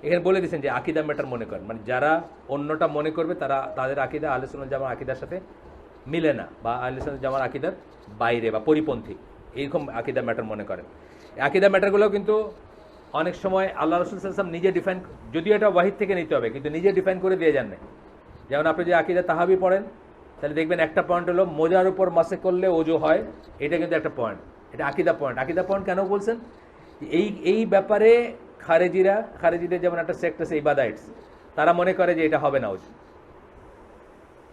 এখানে বলে দিচ্ছেন যে আকিদা ম্যাটার মনে করেন, মানে যারা অন্যটা মনে করবে তারা তাদের আকিদা আহলে সুন্নাত জামাত আকিদার সাথে মিলে না, বা আহলে সুন্নাত জামাত আকিদার বাইরে বা পরিপন্থী, এইরকম আকিদা ম্যাটার মনে করেন। আকিদা ম্যাটারগুলো কিন্তু অনেক সময় আল্লাহ রাসূল সাল্লাল্লাহু আলাইহি ওয়াসাল্লাম নিজে ডিফাইন, যদিও এটা ওয়াহিদ থেকে নিতে হবে, কিন্তু নিজে ডিফাইন করে দিয়ে যান না। যেমন আপনি যে আকিদা তাহাবি পড়েন, তাহলে দেখবেন একটা পয়েন্ট হলো মোজার উপর মাসে করলে ওযু হয়, এটা কিন্তু একটা পয়েন্ট, এটা আকিদা পয়েন্ট। আকিদা পয়েন্ট কেন বলছেন? এই ব্যাপারে খারেজিদের যেমন একটা সেক্ট আছে ইবাদাইটস, তারা মনে করে যে এটা হবে না,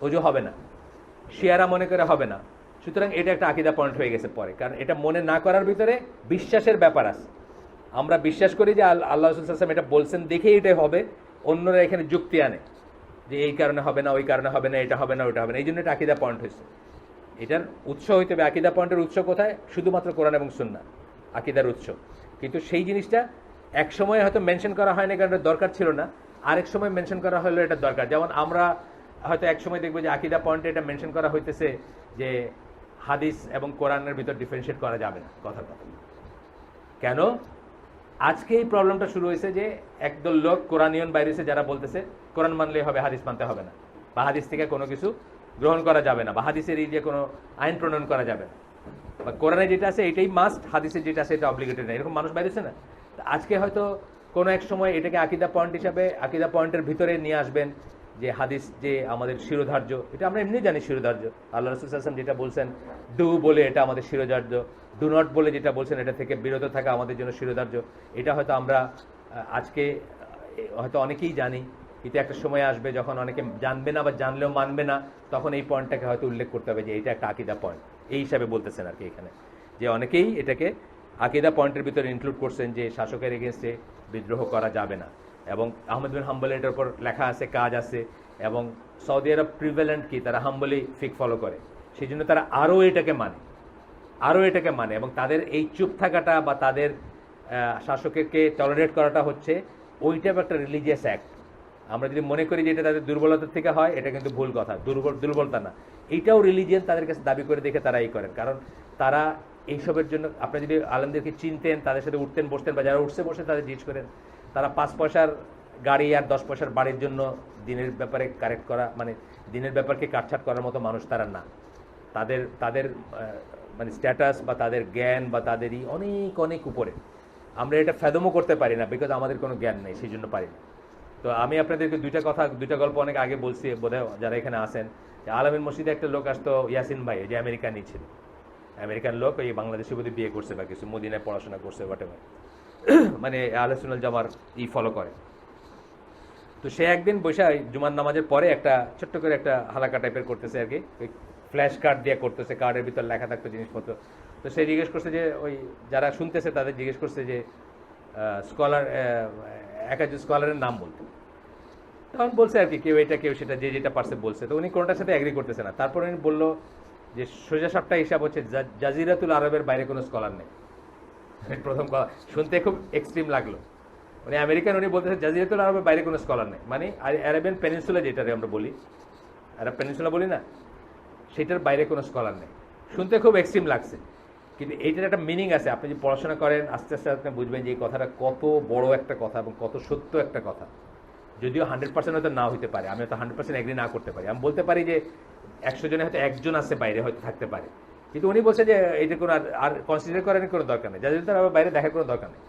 ওযু হবে না। শিয়ারা মনে করে হবে না। সুতরাং এটা একটা আকিদা পয়েন্ট হয়ে গেছে পরে, কারণ এটা মনে না করার ভিতরে বিশ্বাসের ব্যাপার আছে। আমরা বিশ্বাস করি যে আল্লাহ রাসূল সাল্লাল্লাহু আলাইহি ওয়াসাল্লাম এটা বলছেন দেখেই এটাই হবে, অন্যরা এখানে যুক্তি আনে যে এই কারণে হবে না, ওই কারণে হবে না, এটা হবে না, ওইটা হবে না, এই জন্য এটা আকিদা পয়েন্ট হয়েছে। এটার উৎস হইতে হবে, আকিদা পয়েন্টের উৎস কোথায়? শুধুমাত্র কোরআন এবং সুন্নাহ আকিদার উৎস। কিন্তু সেই জিনিসটা এক সময় হয়তো মেনশন করা হয়নি কারণ এটা দরকার ছিল না, আরেক সময় মেনশন করা হলো এটা দরকার। যেমন আমরা হয়তো এক সময় দেখবো যে আকিদা পয়েন্টে এটা মেনশন করা হইতেছে যে হাদিস এবং কোরআনের ভিতর ডিফারেন্সিয়েট করা যাবে না। কথা কেন আজকে এই প্রবলেমটা শুরু হয়েছে যে একদল লোক কোরআনিয়ন বাইরেছে, যারা বলতেছে কোরআন মানলেই হবে, হাদিস মানতে হবে না, বা হাদিস থেকে কোনো কিছু গ্রহণ করা যাবে না, বা হাদিসের এই যে কোনো আইন প্রণয়ন করা যাবে না, বা কোরআনে যেটা আছে এটাই মাস্ট, হাদিসের যেটা আছে এটা অব্লিগেটেড না, এরকম মানুষ বাইরেছে না। আজকে হয়তো কোনো এক সময় এটাকে আকিদা পয়েন্ট হিসাবে আকিদা পয়েন্টের ভিতরে নিয়ে আসবেন যে হাদিস যে আমাদের শিরোধার্য, এটা আমরা এমনি জানি শিরোধার্য। আল্লাহ রাসূল সাল্লাল্লাহু আলাইহি ওয়াসাল্লাম যেটা বলছেন ডু বলে এটা আমাদের শিরোধার্য, ডু নট বলে যেটা বলছেন এটা থেকে বিরত থাকা আমাদের জন্য শিরোধার্য। এটা হয়তো আমরা আজকে হয়তো অনেকেই জানি, কিন্তু একটা সময় আসবে যখন অনেকে জানবে না বা জানলেও মানবে না, তখন এই পয়েন্টটাকে হয়তো উল্লেখ করতে হবে যে এটা একটা আকীদা পয়েন্ট। এই হিসাবে বলতেছেন আর কি এখানে, যে অনেকেই এটাকে আকীদা পয়েন্টের ভিতরে ইনক্লুড করছেন যে শাসকের এগেনস্টে বিদ্রোহ করা যাবে না। এবং আহমদ বিন হাম্বল এটার উপর লেখা আছে, কাজ আছে, এবং সৌদি আরব প্রিভ্যালেন্ট কি তারা হাম্বলি ফিক ফলো করে, সেই জন্য তারা আরও এটাকে মানে, এবং তাদের এই চুপ থাকাটা বা তাদের শাসকেরকে টলারেট করাটা হচ্ছে ওইটা একটা রিলিজিয়াস অ্যাক্ট। আমরা যদি মনে করি যে এটা তাদের দুর্বলতার থেকে হয়, এটা কিন্তু ভুল কথা, দুর্বলতা না, এইটাও রিলিজিয়ান তাদের কাছে দাবি করে দেখে তারা এই করেন। কারণ তারা এইসবের জন্য, আপনি যদি আলেমদেরকে চিনতেন, তাদের সাথে উঠতেন বসতেন, বা যারা উঠছে বসে তাদের জিজ্ঞেস করেন, তারা 5 পয়সার গাড়ি আর 10 পয়সার বাড়ির জন্য দিনের ব্যাপারে কারেক্ট করা, মানে দিনের ব্যাপারকে কাটছাট করার মতো মানুষ তারা না। তাদের মানে স্ট্যাটাস বা তাদের জ্ঞান বা তাদেরই অনেক অনেক উপরে। আমরা এটা ফেদমও করতে পারি না, বিকজ আমাদের কোনো জ্ঞান নেই, সেই জন্য পারি না। তো আমি আপনাদেরকে দুইটা গল্প অনেক আগে বলছি, বোধহয় যারা এখানে আসেন, যে আলামিন মসজিদে একটা লোক আসতো, ইয়াসিন ভাই, যে আমেরিকানই ছিল, আমেরিকান লোক, ওই বাংলাদেশে বোধহয় বিয়ে করছে বা কিছু, মদিনায় পড়াশোনা করছে, হোয়াটএভার, মানে আহলে সুন্নাল জামার ফলো করে। তো সে একদিন বসে জুমার নামাজের পরে একটা ছোট্ট করে একটা হালাকা টাইপের করতেছে আর কি, ওই ফ্ল্যাশ কার্ড দিয়ে করতেছে, কার্ডের ভিতর লেখা থাকতো জিনিসপত্র। তো সে জিজ্ঞেস করছে যে, ওই যারা শুনতেছে তাদের জিজ্ঞেস করছে যে স্কলার, একজন স্কলারের নাম বলতে। তখন বলছে আর কি, কেউ এটা কেউ সেটা, যে যেটা পারছে বলছে। তো উনি কোনোটার সাথে অ্যাগ্রি করতেছে না। তারপর উনি বললো যে সোজা সাপটা হিসাব হচ্ছে জাজিরাতুল আরবের বাইরে কোনো স্কলার নেই। প্রথম কথা শুনতে খুব এক্সট্রিম লাগলো, উনি আমেরিকান, উনি বলতেছে জাজিরাতুল আরবের বাইরে কোনো স্কলার নেই, মানে আরাবিয়ান পেনিনসুলা যেটারে আমরা বলি, আরব পেনিনসুলা বলি না, সেটার বাইরে কোনো স্কলার নেই। শুনতে খুব এক্সট্রিম লাগছে, কিন্তু এইটার একটা মিনিং আছে। আপনি যদি পড়াশোনা করেন, আস্তে আস্তে আপনি বুঝবেন যে এই কথাটা কত বড় একটা কথা এবং কত সত্য একটা কথা। যদিও 100% হয়তো না হইতে পারে, আমি হয়তো 100% এগ্রি না করতে পারি, আমি বলতে পারি যে 100 জনে হয়তো একজন আছে বাইরে, হয়তো থাকতে পারে, কিন্তু উনি বলছে যে এটা কোনো আর কনসিডার করার কোনো দরকার নেই, যাদের আবার বাইরে দেখার কোনো দরকার নেই।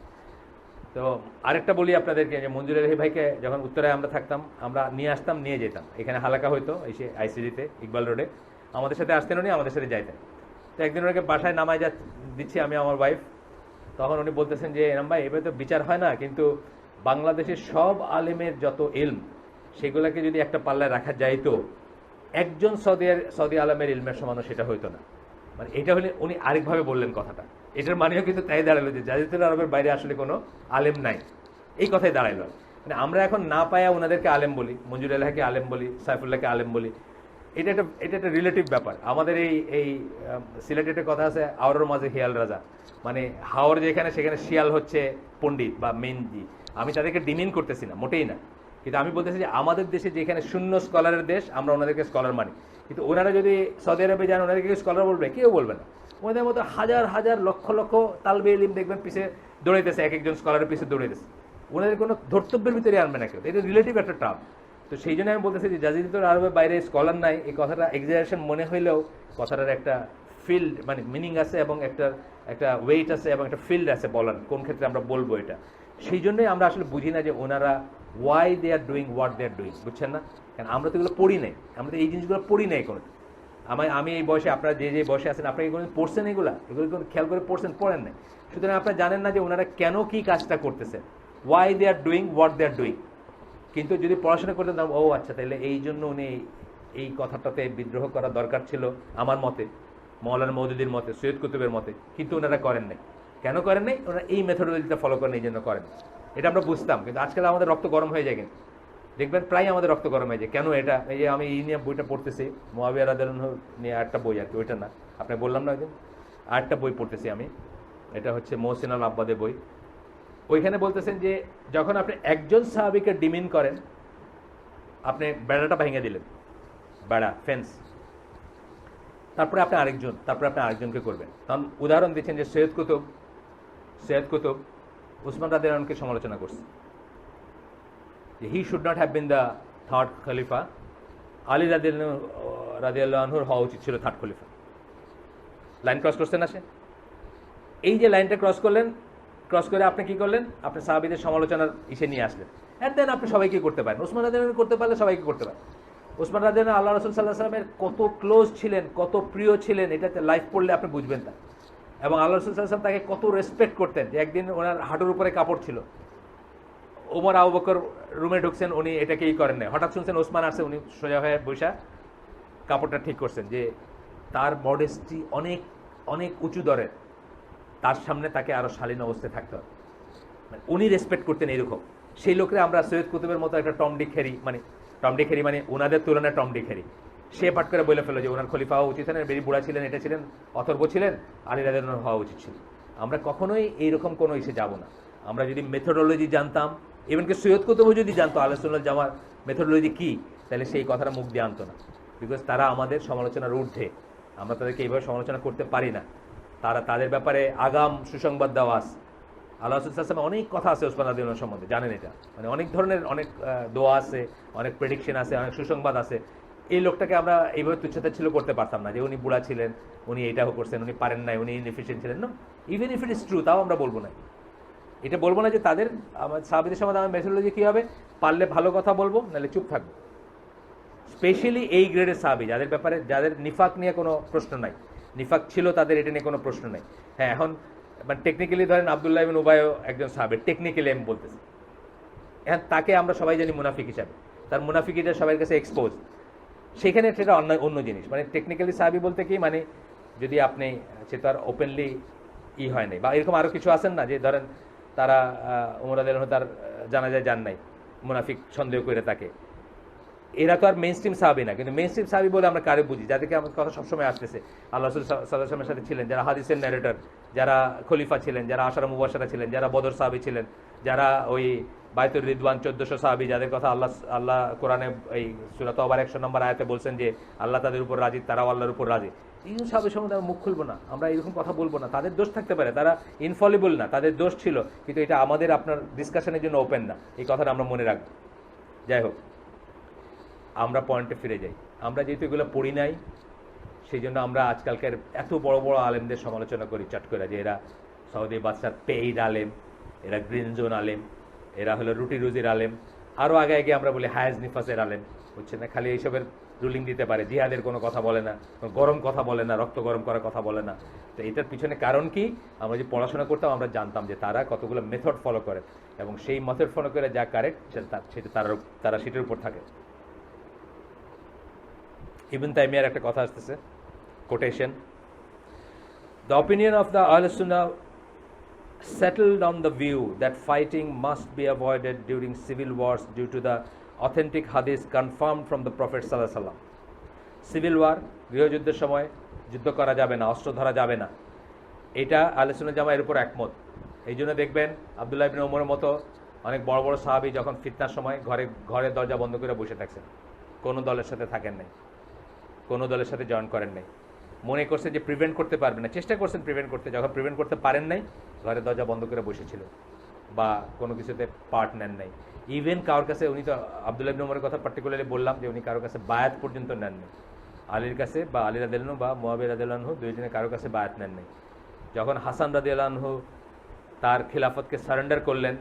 তো আরেকটা বলি আপনাদেরকে, যে মঞ্জুর আলহী ভাইকে যখন উত্তরায় আমরা থাকতাম, আমরা নিয়ে আসতাম, নিয়ে যেতাম, এখানে হালাকা হইতো এসে আইসিডিতে, ইকবাল রোডে, আমাদের সাথে আসতেন উনি, আমাদের সাথে যাইতেন। তো একদিন ওনাকে বাসায় নামায় দিচ্ছি আমি, আমার ওয়াইফ, তখন উনি বলতেছেন যে এরম ভাই, এভাবে তো বিচার হয় না, কিন্তু বাংলাদেশের সব আলেমের যত ইলম, সেগুলোকে যদি একটা পাল্লায় রাখা যাইতো, একজন সৌদি আলমের ইলমের সমানও সেটা হইতো না। মানে এটা হলে উনি আরেকভাবে বললেন কথাটা, এটার মানেও কিন্তু তাই দাঁড়ালো যে জাজিরাতুল আরবের বাইরে আসলে কোনো আলেম নাই, এই কথাই দাঁড়াইল। মানে আমরা এখন না পায়া ওনাদেরকে আলেম বলি, মঞ্জুর আলহাকে আলেম বলি, সাইফুল্লাহকে আলেম বলি, এটা একটা রিলেটিভ ব্যাপার। আমাদের এই সিলেটের কথা আছে, আওয়ার মাঝে হিয়াল রাজা, মানে হাওর যেখানে, সেখানে শিয়াল হচ্ছে পণ্ডিত বা মেনজি। আমি তাদেরকে ডিমিন করতেছি না, মোটেই না, কিন্তু আমি বলতেছি যে আমাদের দেশে যেখানে শূন্য স্কলারের দেশ, আমরা ওনাদেরকে স্কলার মানি, কিন্তু ওনারা যদি সৌদি আরবে যান, ওনাদেরকে স্কলার বলবে? কেউ বলবে না। ওনাদের মতো হাজার হাজার লক্ষ লক্ষ তালবে ইলম দেখবেন পিছিয়ে দৌড়াইতেছে, এক একজন স্কলারের পিছিয়ে দৌড়াইতেছে, ওনাদের কোনো ধর্তব্যের ভিতরে আনবে না কেউ, এটা রিলেটিভ একটা টার্ম। তো সেই জন্য আমি বলতেছি যে জাজিরাতুল আরবের বাইরে স্কলার নাই, এই কথাটা এক্সাজারেশন মনে হইলেও কথাটার একটা ফিল্ড, মানে মিনিং আছে, এবং একটা ওয়েট আছে, এবং একটা ফিল্ড আছে বলার কোন ক্ষেত্রে আমরা বলবো এটা। সেই জন্যই আমরা আসলে বুঝি না যে ওনারা why they are doing what they are doing, বুঝছেন না? কারণ আমরা তো এগুলো পড়ি নাই, আমরা তো এই জিনিসগুলো পড়ি নাই কোনো। আমি এই বয়সে, আপনারা যে বয়সে আছেন, আপনারা এগুলো পড়ছেন, এগুলো খেয়াল করে পড়ছেন? পড়েন নাই। সুতরাং আপনারা জানেন না যে ওনারা কেন কি কাজটা করতেছেন, why they are doing what they are doing. কিন্তু যদি পড়াশোনা করতেন, ও আচ্ছা, তাহলে এই জন্য উনি এই কথাটাতে বিদ্রোহ করা দরকার ছিল আমার মতে, মৌলানা মওদুদির মতে, সৈয়দ কুতুবের মতে, কিন্তু ওনারা করেন নাই। কেন করেন নাই? ওনারা এই মেথোডোলজিটা ফলো করেন, এই জন্য করেন। এটা আমরা বুঝতাম, কিন্তু আজকাল আমাদের রক্ত গরম হয়ে যায়, কিন্তু দেখবেন প্রায় আমাদের রক্ত গরম হয়ে যায়। কেন এটা? এই যে আমি এই নিয়ে বইটা পড়তেছি, মুআবিয়া রাদিয়াল্লাহু আনহু নিয়ে আরেকটা বই আর কি, ওইটা না, আপনি বললাম না ওইদিন, আরেকটা বই পড়তেছি আমি, এটা হচ্ছে মোহসিন আল আব্বাদের বই। ওইখানে বলতেছেন যে যখন আপনি একজন সাহাবীকে ডিমিন করেন, আপনি বেড়াটা ভেঙে দিলেন, বেড়া, ফেন্স, তারপরে আপনি আরেকজনকে করবেন। তখন উদাহরণ দিচ্ছেন যে সৈয়দ কুতুব উসমান রাদিয়াল্লাহু আনহুকে সমালোচনা করছে, যে he should not have been the third খলিফা, আলী রাদিয়াল্লাহু আনহুর হওয়া উচিত ছিল থার্ড খলিফা। লাইন ক্রস করছেন না সে? এই যে লাইনটা ক্রস করে আপনি কি করলেন? আপনি সাহাবীদের সমালোচনার ইসে নিয়ে আসলেন। অ্যান্ড দেন আপনি সবাইকে করতে পারেন। ওসমান রাদিয়াল্লাহু করতে পারলে সবাইকে করতে পারেন। ওসমান রাদিয়াল্লাহু আল্লাহ রাসূল সাল্লাল্লাহু আলাইহি ওয়াসাল্লামের কত ক্লোজ ছিলেন, কত প্রিয় ছিলেন, এটাতে লাইফ পড়লে আপনি বুঝবেন তা। এবং আল্লাহ রাসূল সাল্লাল্লাহু আলাইহি ওয়াসাল্লাম তাকে কত রেসপেক্ট করতেন, যে একদিন ওনার হাঁটুর উপরে কাপড় ছিল, ওমর আবু বকর রুমে ঢুকছেন, উনি এটাকেই করেন না, হঠাৎ শুনছেন ওসমান আসছে, উনি সোজা হয়ে বৈশা কাপড়টা ঠিক করছেন, যে তার মডেস্টি অনেক অনেক উঁচু দরের, তার সামনে তাকে আরও শালীন অবস্থায় থাকতে হবে, মানে উনি রেসপেক্ট করতেন এইরকম। সেই লোকরে আমরা সৈয়দ কুতুবের মতো একটা টমডিক খেরি মানে ওনাদের তুলনায় টমডিক খেরি, সে পাঠ করে বলে ফেলো যে ওনার খলিফা হওয়া উচিত না, বেরি বুড়া ছিলেন, এটা ছিলেন, অথর্ব ছিলেন, আলী রাদিয়াল্লাহু হওয়া উচিত ছিল। আমরা কখনোই এইরকম কোনো ইসে যাব না। আমরা যদি মেথোডোলজি জানতাম, ইভেনকি সৈয়দ কুতুবও যদি জানতো আহলে সুন্নাত জামার মেথোডোলজি কী, তাহলে সেই কথাটা মুখ দিয়ে আনতো না, বিকজ তারা আমাদের সমালোচনার ঊর্ধ্বে, আমরা তাদেরকে এইভাবে সমালোচনা করতে পারি না। তাদের ব্যাপারে আগাম সুসংবাদ দেওয়া আছে। আল্লাহ রাসূল সাল্লাল্লাহু আলাইহি ওয়াসাল্লাম অনেক কথা আছে ওসমান রাদিয়াল্লাহু সম্বন্ধে, জানেন এটা, মানে অনেক ধরনের অনেক দোয়া আছে, অনেক প্রেডিকশন আছে, অনেক সুসংবাদ আছে। এই লোকটাকে আমরা এইভাবে তুচ্ছতাচ্ছিল্য করতে পারতাম না, যে উনি বুড়া ছিলেন, উনি এটাও করছেন, উনি পারেন নাই, উনি ইনএফিশিয়েন্ট ছিলেন। না, even if it is true, তাও আমরা বলবো না। এটা বলবো না যে তাদের আমার সাহাবীদের সম্বন্ধে আমার মেথোডোলজি কী হবে, পারলে ভালো কথা বলবো, নাহলে চুপ থাকবো। স্পেশালি এই গ্রেডের সাহাবী যাদের ব্যাপারে, যাদের নিফাক নিয়ে কোনো প্রশ্ন নাই, নিফাক ছিল তাদের, এটা নিয়ে কোনো প্রশ্ন নাই। হ্যাঁ, এখন মানে টেকনিক্যালি ধরেন আব্দুল্লাহ ইবনে উবাইও একজন সাহাবী, টেকনিক্যালি আমি বলতেছি, এখন তাকে আমরা সবাই জানি মুনাফিক হিসাবে, তার মুনাফিকিটা সবার কাছে এক্সপোজ, সেখানে সেটা অন্য জিনিস। মানে টেকনিক্যালি সাহাবী বলতে কি, মানে যদি আপনি, সে তো আর ওপেনলি হয় নাই, বা এরকম আরও কিছু আছেন না, যে ধরেন তারা ওমর রাদিয়াল্লাহু তার জানাজায় যান নাই, মুনাফিক সন্দেহ করে তাকে, এরা তো আর মেইন স্ট্রিম সাহাবী না। কিন্তু মেইন স্ট্রিম সাহাবী বলে আমরা কারে বুঝি, যাদেরকে আমার কথা সবসময় আসতেছে, আল্লাহ রাসূল সাল্লাল্লাহু আলাইহি ওয়াসাল্লামের সাথে ছিলেন, যারা হাদিসের ন্যারেটর, যারা খলিফা ছিলেন, যারা আশারা মুবাশশারা ছিলেন, যারা বদর সাহাবী ছিলেন, যারা ওই বাইতুর রিদওয়ান 1400 সাহাবী, যাদের কথা আল্লাহ কোরআনে এই সূরা তওবার 100 নম্বর আয়াতে বলছেন যে আল্লাহ তাদের উপর রাজি, তারাও আল্লাহর উপর রাজি। এই সাহাবী সম্বন্ধে আমরা মুখ খুলবো না, আমরা এরকম কথা বলবো না। তাদের দোষ থাকতে পারে, তারা ইনফলিবল না, তাদের দোষ ছিল, কিন্তু এটা আমাদের আপনার ডিসকাশনের জন্য ওপেন না, এই কথাটা আমরা মনে রাখবো। যাই হোক, আমরা পয়েন্টে ফিরে যাই। আমরা যেহেতু এগুলো পড়ি নাই, সেই জন্য আমরা আজকালকার এত বড় বড় আলেমদের সমালোচনা করি চট করে, যে এরা সৌদি বাদশার পেইড আলেম, এরা গ্রিন জোন আলেম, এরা হলো রুটি রুজির আলেম, আরও আগে আগে আমরা বলি হায়াজ নিফাসের আলেম, হচ্ছে না, খালি এইসবের রুলিং দিতে পারে, জিহাদের কোনো কথা বলে না, গরম কথা বলে না, রক্ত গরম করার কথা বলে না। তো এটার পিছনে কারণ কি, আমরা যে পড়াশোনা করতাম আমরা জানতাম যে তারা কতগুলো মেথড ফলো করে, এবং সেই মেথড ফলো করে যা কারেক্ট সেটা তারা সেটার উপর থাকে। ইবনে তাইমিয়ার একটা কথা আসতেছে, quotation, the opinion of the আহলে সুন্নাহ settled on the view that fighting must be avoided during civil wars due to the authentic hadith confirmed from the Prophet sallallahu alaihi wasallam. Civil war, গৃহযুদ্ধের সময় যুদ্ধ করা যাবে না, অস্ত্র ধরা যাবে না, এটা আহলে সুন্নাহ জামা এর উপর একমত। এই জন্য দেখবেন আব্দুল্লাহ ইবনে ওমরের মতো অনেক বড় বড় সাহাবী যখন ফিতনার সময় ঘরের দরজা বন্ধ করে বসে থাকছেন, কোনো দলের সাথে থাকেন নাই, কোনো দলের সাথে জয়েন করেন নাই, মনে করছে যে প্রিভেন্ট করতে পারবেন না, চেষ্টা করছেন প্রিভেন্ট করতে, যখন প্রিভেন্ট করতে পারেন নাই ঘরের দরজা বন্ধ করে বসেছিল, বা কোনো কিছুতে পার্ট নেন নাই। ইভেন কারোর কাছে, উনি তো আব্দুল্লাহ ইবনে ওমরের কথা পার্টিকুলারলি বললাম, যে উনি কারোর কাছে বায়াত পর্যন্ত নেন নাই, আলীর কাছে বা আলী রাদিয়াল্লাহু বা মুয়াবিয়া রাদিয়াল্লাহু আনহু দুইজনে কারোর কাছে বায়াত নেন নাই। যখন হাসান রাদিয়াল্লাহু আনহু তার খিলাফতকে সারেন্ডার করলেন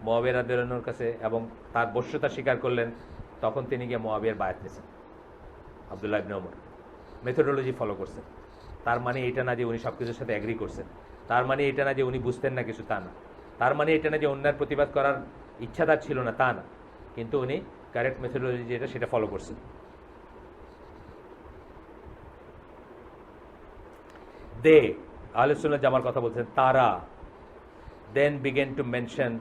মুয়াবিয়া রাদিয়াল্লাহু আনহুর কাছে এবং তার বশ্যতা স্বীকার করলেন, তখন তিনি গিয়ে মুয়াবিয়ার বায়াত নিয়েছেন। আব্দুল্লাহ ইবনে ওমর মেথোডোলজি ফলো করছেন। তার মানে এটা না যে উনি সব কিছুর সাথে অ্যাগ্রি করছেন, তার মানে এটা না যে উনি বুঝতেন না কিছু, তা না, তার মানে এটা না যে অন্যার প্রতিবাদ করার ইচ্ছা তার ছিল না, তা না, কিন্তু উনি কারেক্ট মেথোডোলজি যেটা সেটা ফলো করছেন। দে, আহলে সুন্নাহ জামার কথা বলছেন, তারা then begin to mention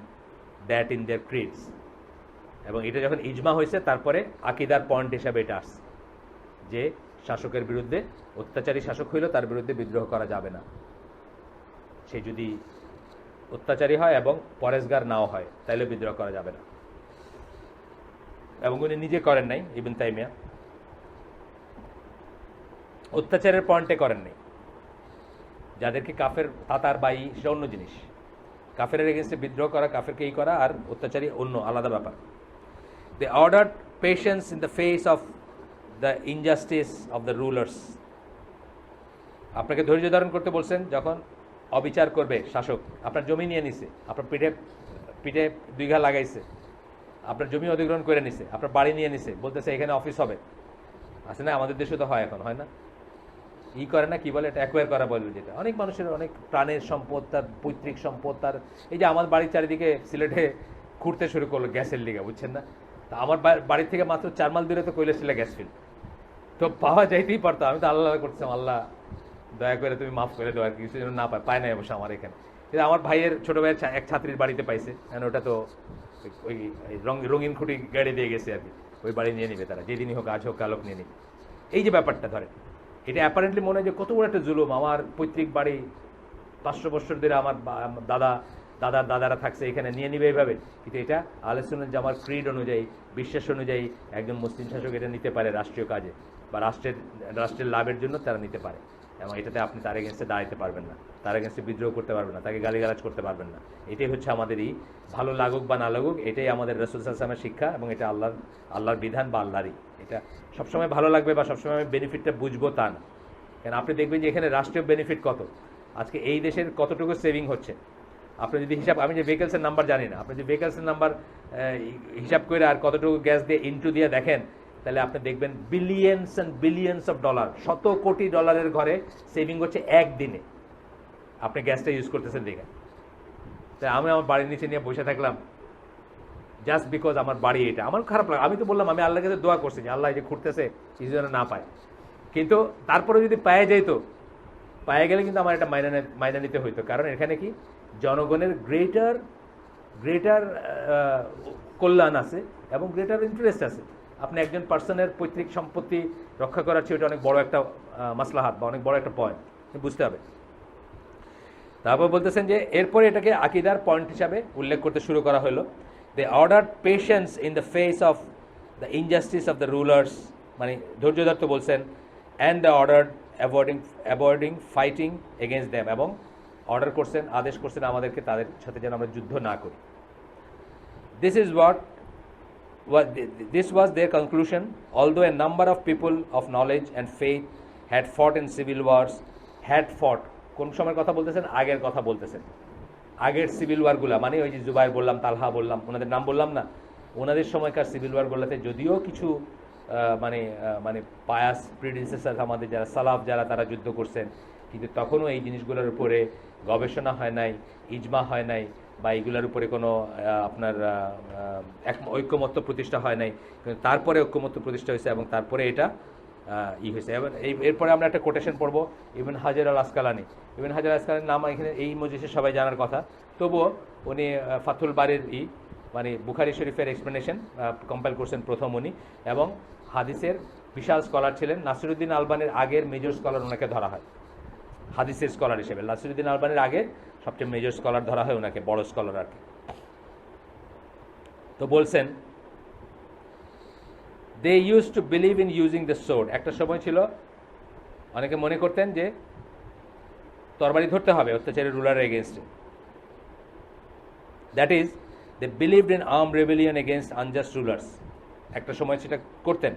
that in their creeds, এবং এটা যখন ইজমা হয়েছে তারপরে আকিদার পয়েন্ট হিসাবে এটা আসছে যে শাসকের বিরুদ্ধে, অত্যাচারী শাসক হইল তার বিরুদ্ধে বিদ্রোহ করা যাবে না, সে যদি অত্যাচারী হয় এবং পরেশগার নাও হয় তাইলে বিদ্রোহ করা যাবে না। এবং উনি নিজে করেন নাই, ইবনে তাইমিয়া অত্যাচারের পয়েন্টে করেন নাই, যাদেরকে কাফের তাতার বাই সেটা অন্য জিনিস, কাফের এগেনস্টে বিদ্রোহ করা, কাফেরকে করা, আর অত্যাচারী অন্য আলাদা ব্যাপার। They ordered patience in the face of the injustice of the rulers, আপনাকে ধৈর্য ধারণ করতে বলছেন যখন অবিচার করবে শাসক, আপনার জমি নিয়ে নিছে, আপনার পিঠে পিঠে 2 ঘা লাগাইছে, আপনার জমি অধিগ্রহণ করে নিছে, আপনার বাড়ি নিয়ে নিছে, বলতেছে এখানে অফিস হবে, আছে না? আমাদের দেশে তো হয়, এখন হয় না? করে না, কি বলে এটা, অ্যাকোয়ার করা বলে যেটা। অনেক মানুষের অনেক প্রাণের সম্পদ, তার পৈতৃক সম্পদ, তার এই যে আমার বাড়ির চারিদিকে সিলেটে ঘুরতে শুরু করলো গ্যাসের লিগে, বুঝছেন না? তা আমার বাড়ির থেকে মাত্র 4 মাইল দূরে তো কৈলাসটিলা গ্যাস ফিল্ড, তো পাওয়া যাইতেই পারতো। আমি তো আল্লাহ করছিলাম, আল্লাহ দয়া করে তুমি মাফ করে দেওয়ার কিছু যেন না পায় না অবশ্য আমার এখানে। কিন্তু আমার ভাইয়ের ছোট ভাইয়ের এক ছাত্রীর বাড়িতে পাইছে, কারণ ওটা তো ওই রঙিন খুঁটি গাড়ি দিয়ে গেছে আর কি, ওই বাড়ি নিয়ে নিবে তারা, যেদিনই হোক, আজ হোক কালক নিয়ে নিবে। এই যে ব্যাপারটা ধরে, এটা অ্যাপারেন্টলি মনে হয় যে কত বড় একটা জুলুম। আমার পৈতৃক বাড়ি 500 বছর ধরে আমার দাদারা থাকছে, এখানে নিয়ে নিবে এইভাবে। কিন্তু এটা আহলে সুন্নাত জামার ক্রিড অনুযায়ী, বিশ্বাস অনুযায়ী একজন মুসলিম শাসক এটা নিতে পারে রাষ্ট্রীয় কাজে বা রাষ্ট্রের লাভের জন্য তারা নিতে পারে, এবং এটাতে আপনি তার এগেনস্টে দাঁড়াতে পারবেন না, তার এগেনস্টে বিদ্রোহ করতে পারবেন না, তাকে গালিগালাজ করতে পারবেন না। এটাই হচ্ছে আমাদের এই ভালো লাগুক বা না লাগুক, এটাই আমাদের রাসূল সাল্লাল্লাহু আলাইহি ওয়াসাল্লামের শিক্ষা, এবং এটা আল্লাহর বিধান বা আল্লাহরই। এটা সবসময় ভালো লাগবে বা সবসময় আমি বেনিফিটটা বুঝবো তা না, কারণ আপনি দেখবেন যে এখানে রাষ্ট্রীয় বেনিফিট কত, আজকে এই দেশের কতটুকু সেভিং হচ্ছে। আপনি যদি হিসাব, আমি যে ভেহিকলসের নাম্বার জানি না, আপনি যে ভেহিকলসের নাম্বার হিসাব করে আর কতটুকু গ্যাস দিয়ে ইনটু দিয়ে দেখেন, তাহলে আপনি দেখবেন billions and billions of dollar, শত কোটি ডলারের ঘরে সেভিং হচ্ছে একদিনে, আপনি গ্যাসটা ইউজ করতেছেন দেখেন। তাই আমি আমার বাড়ির নিচে নিয়ে বসে থাকলাম জাস্ট বিকজ আমার বাড়ি এটা। আমার খারাপ লাগে, আমি তো বললাম আমি আল্লাহর কাছে দোয়া করছি যে আল্লাহ এই যে ঘুরতেছে কিছু যেন না পায়, কিন্তু তারপরে যদি পায়ে যেত, পায়ে গেলে কিন্তু আমার এটা মাইনা নিতে হইতো, কারণ এখানে কি জনগণের গ্রেটার কল্যাণ আছে এবং গ্রেটার ইন্টারেস্ট আছে। আপনি একজন পার্সনের পৈতৃক সম্পত্তি রক্ষা করার চেয়ে ওটা অনেক বড় একটা মাসলাহাত বা অনেক বড় একটা পয়েন্ট, বুঝতে হবে। তারপর বলতেছেন যে এরপরে এটাকে আকিদার পয়েন্ট হিসাবে উল্লেখ করতে শুরু করা হলো। They order patience in the face of the injustice of the rulers, মানে ধৈর্য ধরতে বলছেন, and the order avoiding fighting against them, এবং অর্ডার করছেন, আদেশ করছেন আমাদেরকে তাদের সাথে যেন আমরা যুদ্ধ না করি। This was their conclusion, although a number of people of knowledge and faith had fought in civil wars, কোন সময়ের কথা বলতেছেন? আগের কথা বলতেছেন, আগের সিভিল ওয়ারগুলা, মানে ওই যে জুবাইর বললাম, তালহা বললাম, ওনাদের নাম বললাম না, ওনাদের সময়কার সিভিল ওয়ারগুলোতে যদিও কিছু মানে পায়াস প্রিডিসেসর আমাদের যারা সালাফ যারা তারা যুদ্ধ করছেন, কিন্তু তখনও এই জিনিসগুলোর উপরে গবেষণা হয় নাই, ইজমা হয় নাই, বা এইগুলোর উপরে কোনো আপনার ঐক্যমত্য প্রতিষ্ঠা হয় নাই। কিন্তু তারপরে ঐক্যমত্য প্রতিষ্ঠা হয়েছে এবং তারপরে এটা হয়েছে। এবার এরপরে আমরা একটা কোটেশন পড়বো, ইবন হাজার আল আসকালানি। ইবন হাজার আল আসকালানির নাম এখানে এই মজলিসে সবাই জানার কথা, তবুও উনি ফাথুল বারির মানে বুখারী শরীফের এক্সপ্লেনেশন কম্পাইল করছেন প্রথম উনি, এবং হাদিসের বিশাল স্কলার ছিলেন। নাসিরুদ্দিন আলবানির আগের মেজর স্কলার ওনাকে ধরা হয় হাদিসের স্কলার হিসেবে। নাসিরুদ্দিন আলবানির আগে সবচেয়ে মেজর স্কলার ধরা হয় ওনাকে, বড় স্কলার আর কি। তো বলছেন they use to believe in using the sword. একটা সময় ছিল অনেকে মনে করতেন যে তরবারি ধরতে হবে অত্যাচারী রুলারের এগেনস্টে। That is they believed in arm rebellion against unjust rulers. একটা সময় সেটা করতেন।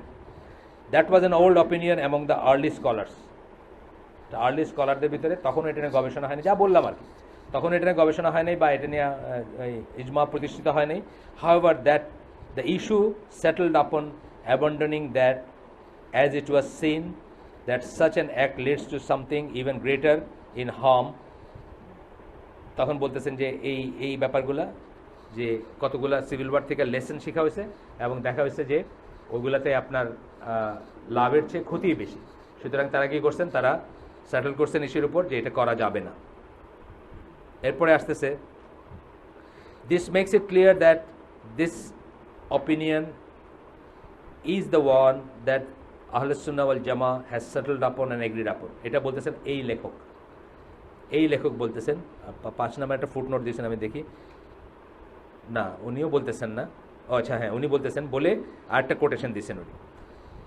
That was an old opinion among the early scholars. Early স্কলারদের ভিতরে তখন এটা নিয়ে গবেষণা হয়নি, যা বললাম আর কি, তখন এটা নিয়ে গবেষণা হয় নাই বা এটা নিয়ে ইজমা প্রতিষ্ঠিত হয় নাই। However that the issue settled আপন abandoning that, as it was seen that such an act leads to something even greater in harm. তখন বলতেছেন যে এই ব্যাপারগুলা, যে কতগুলা সিভিল ওয়ার থেকে লেসন শেখা হয়েছে এবং দেখা হয়েছে যে ওগুলাতে আপনার লাভের চেয়ে ক্ষতিই বেশি। সুতরাং তারা কি করছেন, তারা সেটেল করছেন ইস্যুর উপর যে এটা করা যাবে না। এরপরে আসতেছে, this makes it clear that this opinion is the one that Ahlus Sunnah wal Jamaa has settled upon and agreed upon. এটা বলতেছেন এই লেখক বলতেছেন, 5 নম্বর একটা ফুটনোট দিয়েছেন, আমি দেখি না, উনিও বলতেছেন না, আচ্ছা হ্যাঁ উনি বলতেছেন বলে আরেকটা কোটেশন দিয়েছেন উনি।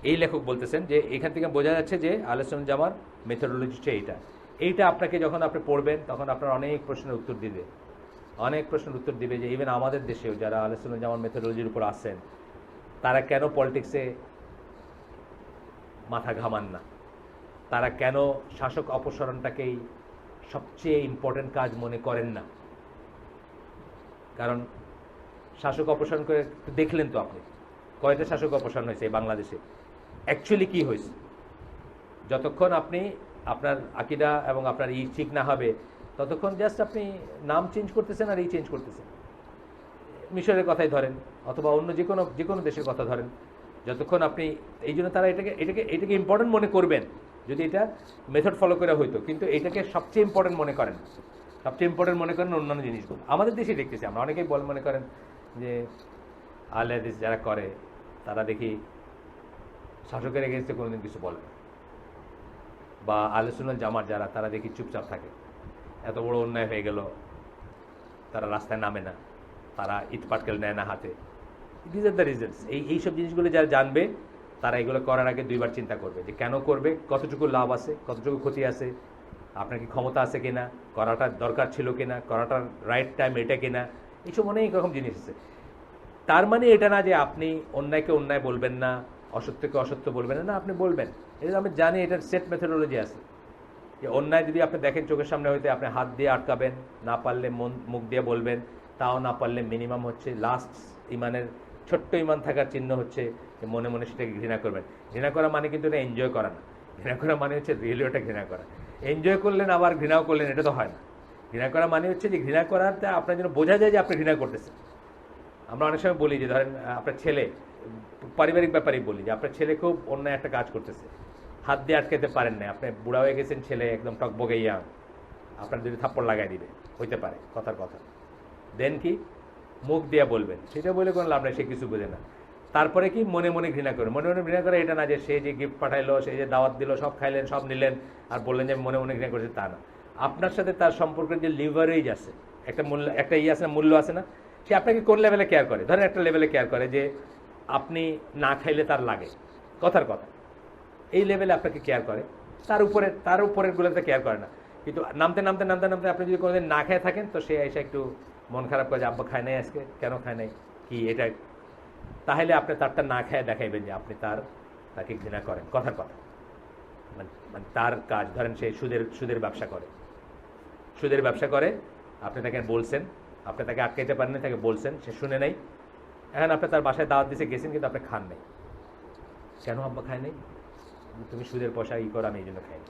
এই লেখক বলতেছেন যে এখান থেকে বোঝা যাচ্ছে যে আহলুস সুন্নাহ জামার মেথোডোলজি হচ্ছে এইটা আপনাকে যখন আপনি পড়বেন তখন আপনার অনেক প্রশ্নের উত্তর দিবে, যে ইভেন আমাদের দেশেও যারা আহলুস সুন্নাহ জামার মেথোডোলজির উপর আসেন তারা কেন পলিটিক্সে মাথা ঘামান না, তারা কেন শাসক অপসারণটাকেই সবচেয়ে ইম্পর্টেন্ট কাজ মনে করেন না। কারণ শাসক অপসারণ করে দেখলেন তো আপনি কয়টা শাসক অপসারণ হয়েছে এই বাংলাদেশে, অ্যাকচুয়ালি কি হয়েছে? যতক্ষণ আপনি আপনার আকিদা এবং আপনার ঠিক না হবে ততক্ষণ জাস্ট আপনি নাম চেঞ্জ করতেছেন আর চেঞ্জ করতেছেন। মিশরের কথাই ধরেন অথবা অন্য যে কোনো দেশের কথা ধরেন, যতক্ষণ আপনি এই জন্য তারা এটাকে ইম্পর্টেন্ট মনে করবেন যদি এটা মেথড ফলো করে হইতো, কিন্তু এটাকে সবচেয়ে ইম্পর্টেন্ট মনে করেন, সবচেয়ে ইম্পর্টেন্ট মনে করেন অন্যান্য জিনিসগুলো। আমাদের দেশে দেখতেছি আমরা অনেকেই মনে করেন যে আহলে হাদিস যারা করে তারা দেখি শাসকের এগেনস্টে কোনোদিন কিছু বলে না, বা আহলে সুন্নাত জামাত যারা তারা দেখি চুপচাপ থাকে। এত বড় অন্যায় হয়ে গেল তারা রাস্তায় নামে না, তারা ইট পাটকেল নেয় না হাতে। This are the reasons. এইসব জিনিসগুলো যারা জানবে তারা এগুলো করার আগে দুইবার চিন্তা করবে যে কেন করবে, কতটুকু লাভ আছে, কতটুকু ক্ষতি আছে, আপনার কি ক্ষমতা আছে কিনা, করাটা দরকার ছিল কিনা, করাটার রাইট টাইম এটা কিনা, এইসব অনেক রকম জিনিস আছে। তার মানে এটা না যে আপনি অন্যায়কে অন্যায় বলবেন না, অসত্যকে অসত্য বলবেন না, আপনি বলবেন। এটা আমি জানি, এটার সেট মেথোডোলজি আছে যে অন্যায় যদি আপনি দেখেন চোখের সামনে হইতে আপনি হাত দিয়ে আটকাবেন, না পারলে মুখ দিয়ে বলবেন, তাও না পারলে মিনিমাম হচ্ছে লাস্ট ইমানের ছোট্ট ইমান থাকার চিহ্ন হচ্ছে যে মনে মনে সেটাকে ঘৃণা করবেন। ঘৃণা করা মানে কিন্তু এটা এনজয় করা না, ঘৃণা করা মানে হচ্ছে রিয়েলি ওটা ঘৃণা করা। এনজয় করলেন আবার ঘৃণাও করলেন, এটা তো হয় না। ঘৃণা করা মানে হচ্ছে যে ঘৃণা করাটা আপনার জন্য বোঝা যায় যে আপনি ঘৃণা করতেছেন। আমরা অনেক সময় বলি যে ধরেন আপনার ছেলে, পারিবারিক ব্যাপারেই বলি যে আপনার ছেলে খুব অন্যায় একটা কাজ করতেছে, হাত দিয়ে আটকাতে পারেন না, আপনি বুড়া হয়ে গেছেন, ছেলে একদম টকবগে ইয়াং, আপনার যদি থাপ্পড় লাগাই দিবে হইতে পারে কথার কথা, দেন কি মুখ দিয়ে বলবেন, সেটা বলে কোনো লাভ নেই, সে কিছু বোঝে না। তারপরে কি মনে মনে ঘৃণা করে, মনে মনে ঘৃণা করে এটা না যে সে যে গিফট পাঠাইলো, সে যে দাওয়াত দিল, সব খাইলেন সব নিলেন আর বললেন যে মনে মনে ঘৃণা করেছে, তা না। আপনার সাথে তার সম্পর্কের যে লিভারেজ আছে, একটা মূল্য, একটা আছে না, মূল্য আছে না, সে আপনাকে কোন লেভেলে কেয়ার করে। ধরেন একটা লেভেলে কেয়ার করে যে আপনি না খাইলে তার লাগে, কথার কথা, এই লেভেলে আপনাকে কেয়ার করে। তার উপরের গুলোতে কেয়ার করে না। কিন্তু নামতে নামতে নামতে নামতে আপনি যদি কোনোদিন না খেয়ে থাকেন তো সে এসে একটু মন খারাপ করে যে আব্বা খায় নাই আজকে, কেন খায় নাই, কি এটা, তাহলে আপনি তারটা না খেয়ে দেখাইবেন যে আপনি তাকে ঘৃণা করেন, কথার কথা। মানে তার কাজ, ধরেন সে সুদের ব্যবসা করে, আপনি তাকে বলছেন, আপনি তাকে আটকাইতে পারেন না, তাকে বলছেন, সে শুনে নাই, এখন আপনি তার বাসায় দাওয়াত দিতে গেছেন কিন্তু আপনি খান নাই, কেন আব্বা খায় নাই, তুমি সুদের পয়সা করো, আমি এই জন্য খাই।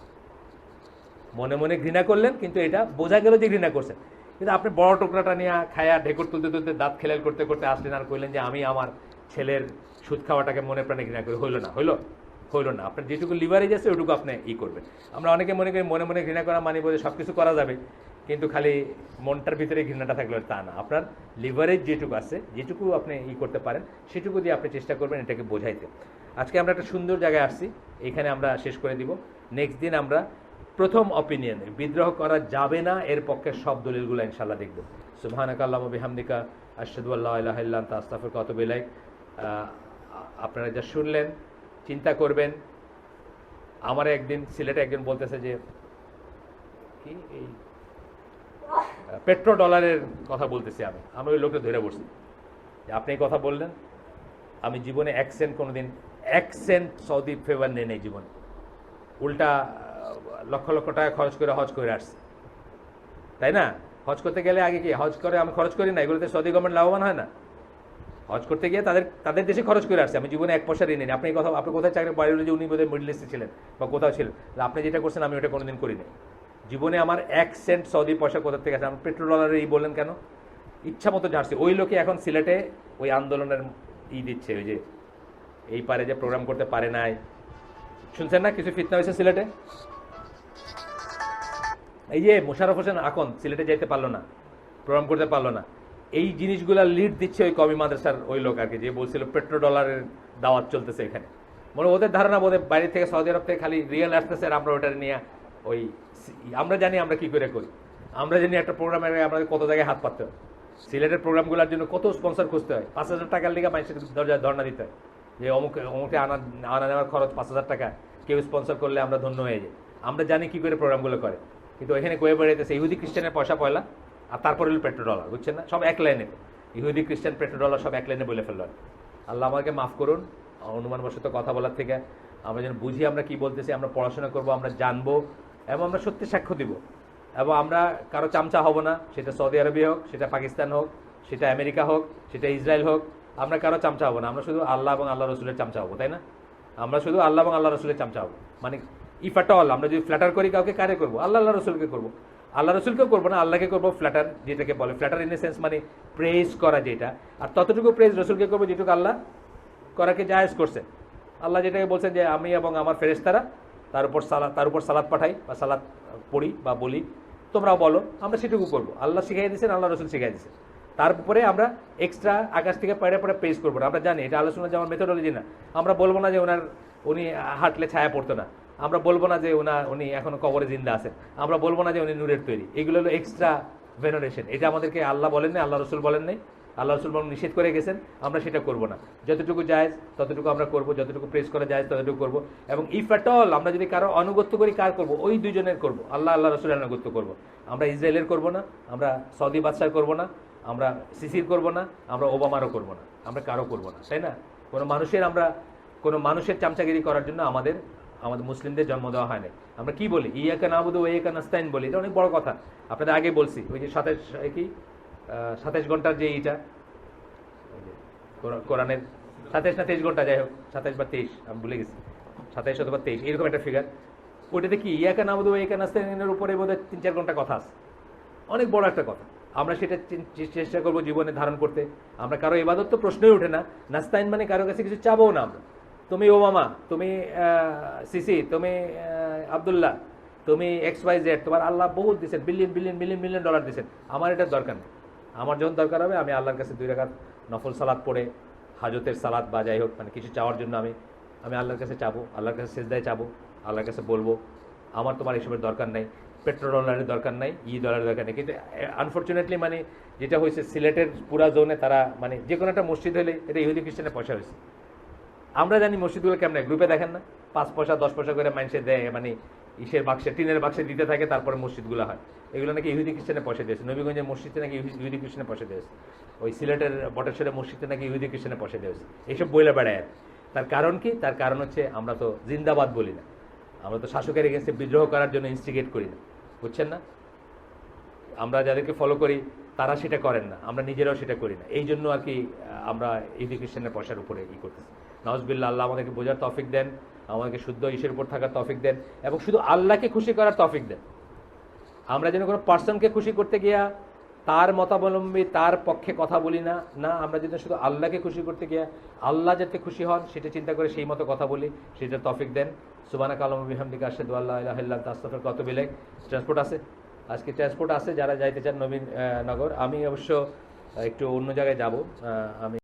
মনে মনে ঘৃণা করলেন, কিন্তু এটা বোঝা গেল যে ঘৃণা করছেন। কিন্তু আপনি বড় টুকরাটা নিয়ে খায়া ঢেকুর তুলতে তুলতে দাঁত খেলাল করতে করতে আসলেন আর কইলেন যে আমি আমার ছেলের সুদ খাওয়াটাকে মনে প্রাণে ঘৃণা করি, হইল না। আপনার যেটুকু লিভারেজ আছে ওইটুকু আপনি করবেন। আমরা অনেকে মনে করি মনে মনে ঘৃণা করা মানে বোঝে সব কিছু করা যাবে, কিন্তু খালি মনটার ভিতরে ঘৃণাটা থাকলে তা না। আপনার লিভারেজ যেটুকু আছে, যেটুকু আপনি করতে পারেন, সেটুকু দিয়ে আপনি চেষ্টা করবেন এটাকে বোঝাইতে। আজকে আমরা একটা সুন্দর জায়গায় আসছি, এখানে আমরা শেষ করে দিব। নেক্সট দিন আমরা প্রথম অপিনিয়ন, বিদ্রোহ করা যাবে না এর পক্ষে সব দলিলগুলো ইনশাআল্লাহ দেখব। সুবহানাকা আল্লাহুম্মা বিহামদিকা আশহাদু আল্লা ইলাহা ইল্লা আনতা আস্তাগফিরুকা ওয়া আতুবু ইলাইক। আপনারা যা শুনলেন চিন্তা করবেন। আমার একদিন সিলেটে একজন বলতেছে যে কি এই পেট্রো ডলারের কথা বলতেছি, আমি ওই লোকটা ধরে বসছি যে আপনি এই কথা বললেন, আমি জীবনে এক সেন্ট সৌদি ফেভার নেই জীবনে, উল্টা লক্ষ লক্ষ টাকা খরচ করে হজ করে আসছে, তাই না? হজ করতে গেলে আগে কি হজ করে আমি খরচ করি না, এগুলোতে সৌদি গভর্নমেন্ট লাভবান হয় না? হজ করতে গিয়ে তাদের দেশে খরচ করে আসছে, আমি জীবনে এক পয়সা ঋণ নেই। আপনি কোথায় চাকরি বাড়ি হলে যে উনি বোধহয় মিডল ইস্টে ছিলেন বা কোথাও ছিলেন, আপনি যেটা করছেন আমি ওটা কোনোদিন করি নাই জীবনে। আমার এক সেন্ট সৌদি পয়সা কোথা থেকে আছে? আমার পেট্রোল ডলারে বললেন কেন? ইচ্ছা মতো ঝাড়ছে। ওই লোকে এখন সিলেটে ওই আন্দোলনের দিচ্ছে, ওই যে এই পারে যে প্রোগ্রাম করতে পারে নাই, শুনছেন না কিছু ফিতনা হয়েছে সিলেটে? এই যে মোশাররফ হোসেন আকন সিলেটে যাইতে পারলো না, প্রোগ্রাম করতে পারলো না, এই জিনিসগুলা লিড দিচ্ছে ওই কমি মাদ্রাসার ওই লোক আর কি, যে বলছিল পেট্রো ডলারের দাওয়াত চলতেছে এখানে। মনে ওদের ধারণা বোধহয় বাইরে থেকে সৌদি আরব থেকে খালি রিয়েল আসতেছে আর আমরা ওটা নিয়ে ওই আমরা জানি আমরা কি করে করি, আমরা জানি একটা প্রোগ্রামের আমাদের কত জায়গায় হাত পাততে হয়। সিলেটের প্রোগ্রামগুলোর জন্য কত স্পন্সর খুঁজতে হয়, 5,000 টাকার লিগে মানুষের দরজায় ধর্ণা দিতে হয় যে অমুকে আনা নেওয়ার খরচ 5,000 টাকা, কেউ স্পন্সর করলে আমরা ধন্য হয়ে যাই। আমরা জানি কি করে প্রোগ্রামগুলো করে, কিন্তু এখানে কয়ে বেড়াইতেছে ইহুদি খ্রিস্টানের পয়সা পয়লা আর তারপরে হলো পেট্রো ডলার, বুঝছেন না? সব এক লাইনে, ইহুদি খ্রিস্টান পেট্রো ডলার সব এক লাইনে বলে ফেলল। আল্লাহ আমাকে মাফ করুন অনুমানবশত কথা বলার থেকে। আমরা যেন বুঝি আমরা কি বলতেছি, আমরা পড়াশোনা করব, আমরা জানবো এবং আমরা সত্যি সাক্ষ্য দিব, এবং আমরা কারো চামচা হব না, সেটা সৌদি আরবে হোক, সেটা পাকিস্তান হোক, সেটা আমেরিকা হোক, সেটা ইসরায়েল হোক, আমরা কারো চামচা হবো না, আমরা শুধু আল্লাহ এবং আল্লাহ রসুলের চামচা হবো, তাই না? আমরা শুধু আল্লাহ এবং আল্লাহ রসুলের চামচা হবো। মানে ইফ অ্যাট অল আমরা যদি ফ্ল্যাটার করি কাউকে, কারে করবো? আল্লাহ আল্লাহ রসুলকে করবো। আল্লাহ রসুলকেও করবো না, আল্লাহকে করবো ফ্ল্যাটার, যেটাকে বলে ফ্ল্যাটার ইন এ সেন্স, মানে প্রেজ করা যেটা। আর ততটুকু প্রেজ রসুলকে করবো যেটুকু আল্লাহ করাকে জায়েজ করছে। আল্লাহ যেটাকে বলছেন যে আমি এবং আমার ফেরেশতারা তার উপর সালাত পাঠাই বা সালাত পড়ি বা বলি, তোমরাও বলো, আমরা সেটুকু করবো। আল্লাহ শিখাই দিয়েছেন, আল্লাহ রসুল শিখাই দিয়েছেন। তারপরে আমরা এক্সট্রা আকাশ থেকে পড়ে পড়ে পেশ করবো না। আমরা জানি এটা আলোচনা যেমন মেথোডোলজি না। আমরা বলবো না যে উনি হাঁটলে ছায়া পড়তো না, আমরা বলবো না যে উনি এখনো কবরে জিন্দা আছেন, আমরা বলবো না যে উনি নূরের তৈরি। এগুলো হলো এক্সট্রা ভেনারেশন। এটা আমাদেরকে আল্লাহ বলেন নাই, আল্লাহ রসুল বলেন নাই, আল্লাহ রসুল বলেন নিষেধ করে গেছেন, আমরা সেটা করবো না। যতটুকু জায়েজ ততটুকু আমরা করবো, যতটুকু প্রেস করা যায় ততটুকু করবো। এবং ইফ অ্যাট অল আমরা যদি কারো অনুগত্য করি, কার করবো? ওই দুজনের করবো, আল্লাহ আল্লাহ রসুলের অনুগত্য করবো। আমরা ইসরায়েলের করবো না, আমরা সৌদি বাদশার করবো না, আমরা সিসির করবো না, আমরা ওবামারও করবো না, আমরা কারো করবো না, তাই না? কোনো মানুষের চামচাগিরি করার জন্য আমাদের মুসলিমদের জন্ম দেওয়া হয় নাই। আমরা কি বলি? ইয়াকা নাবুদু ওয়া ইয়াকা নাস্তাইন বলি। এটা অনেক বড় কথা, আপনাদের আগে বলছি। ওই যে 27 ঘন্টার যে এইটা কোরআনের 27 না 23 ঘন্টা, যাই হোক 27 বা 23, আমি ভুলে গেছি, 27 অথবা 23 এরকম একটা ফিগার। ওইটাতে কি ইয়াকা নাবুদু ওয়া ইয়াকা নাস্তাইনের উপরে বোধহয় 3-4 ঘন্টা কথা আছে। অনেক বড় একটা কথা। আমরা সেটা চেষ্টা করবো জীবনে ধারণ করতে। আমরা কারো ইবাদত তো প্রশ্নই ওঠে না। নাস্তাইন মানে কারো কাছে কিছু চাবো না আমরা। তুমি ওবামা, তুমি সিসি, তুমি আবদুল্লাহ, তুমি XYZ, তোমার আল্লাহ বহুত দিচ্ছেন, বিলিয়ন ডলার দিচ্ছেন। আমার এটার দরকার নেই। আমার যখন দরকার হবে আমি আল্লাহর কাছে 2 রাকাত নফল সালাত পড়ে, হাজতের সালাত বা যাই হোক, মানে কিছু চাওয়ার জন্য আমি আল্লাহর কাছে চাবো, আল্লাহর কাছে সেজদায় চাবো, আল্লাহর কাছে বলবো আমার তোমার এসবের দরকার নাই, পেট্রোল ডলারের দরকার নাই, ডলারের দরকার নেই। কিন্তু আনফর্চুনেটলি মানে যেটা হয়েছে সিলেটের পুরা জোনে, তারা মানে যে কোনো একটা মসজিদ হলে এটা ইহুদি খ্রিস্টানের পয়সা হয়েছে। আমরা জানি মসজিদগুলো কেমন, গ্রুপে দেখেন না, 5 পয়সা 10 পয়সা করে মানুষে দেয়, মানে ইসের বাক্সে, টিনের বাক্সে দিতে থাকে, তারপরে মসজিদগুলো হয়। এগুলো নাকি ইহুদি খ্রিস্টানের পয়সা দিয়েছে। নবীগঞ্জের মসজিদে নাকি ইহুদি খ্রিস্টানের পয়সা দিয়েছে। ওই সিলেটের বটেশ্বরের মসজিদে নাকি ইহুদি খ্রিস্টানের পয়সা দিয়েছে। এইসব বইলে বেড়ায়। তার কারণ কি? তার কারণ হচ্ছে আমরা তো জিন্দাবাদ বলি না, আমরা তো শাসকের এগেন্সে বিদ্রোহ করার জন্য ইনস্টিগেট করি না, বুঝছেন না? আমরা যাদেরকে ফলো করি তারা সেটা করেন না, আমরা নিজেরাও সেটা করি না। এই জন্য আর কি আমরা ইহুদি খ্রিস্টানের পয়সার উপরে করতেছি। নাউজুবিল্লাহ, আল্লাহ আমাদেরকে বোঝার তৌফিক দেন, আমাদেরকে শুদ্ধ ঈশ্বরের উপর থাকার তৌফিক দেন, এবং শুধু আল্লাহকে খুশি করার তৌফিক দেন। আমরা যেন কোনো পার্সনকে খুশি করতে গিয়া তার মতাবলম্বী, তার পক্ষে কথা বলি না। আমরা যেন শুধু আল্লাহকে খুশি করতে গিয়া আল্লাহ যাতে খুশি হন সেটা চিন্তা করে সেই মতো কথা বলি, সেটা তৌফিক দেন। সুবহানাকা আল্লাহুম্মা ওয়া বিহামদিকা আশহাদু আল্লা ইলাহা ইল্লা আনতা আস্তাগফিরুকা ওয়া আতুবু ইলাইক। ট্রান্সপোর্ট আছে আজকে, ট্রান্সপোর্ট আছে, যারা যাইতে চান নবীনগর। আমি অবশ্য একটু অন্য জায়গায় যাব। আমি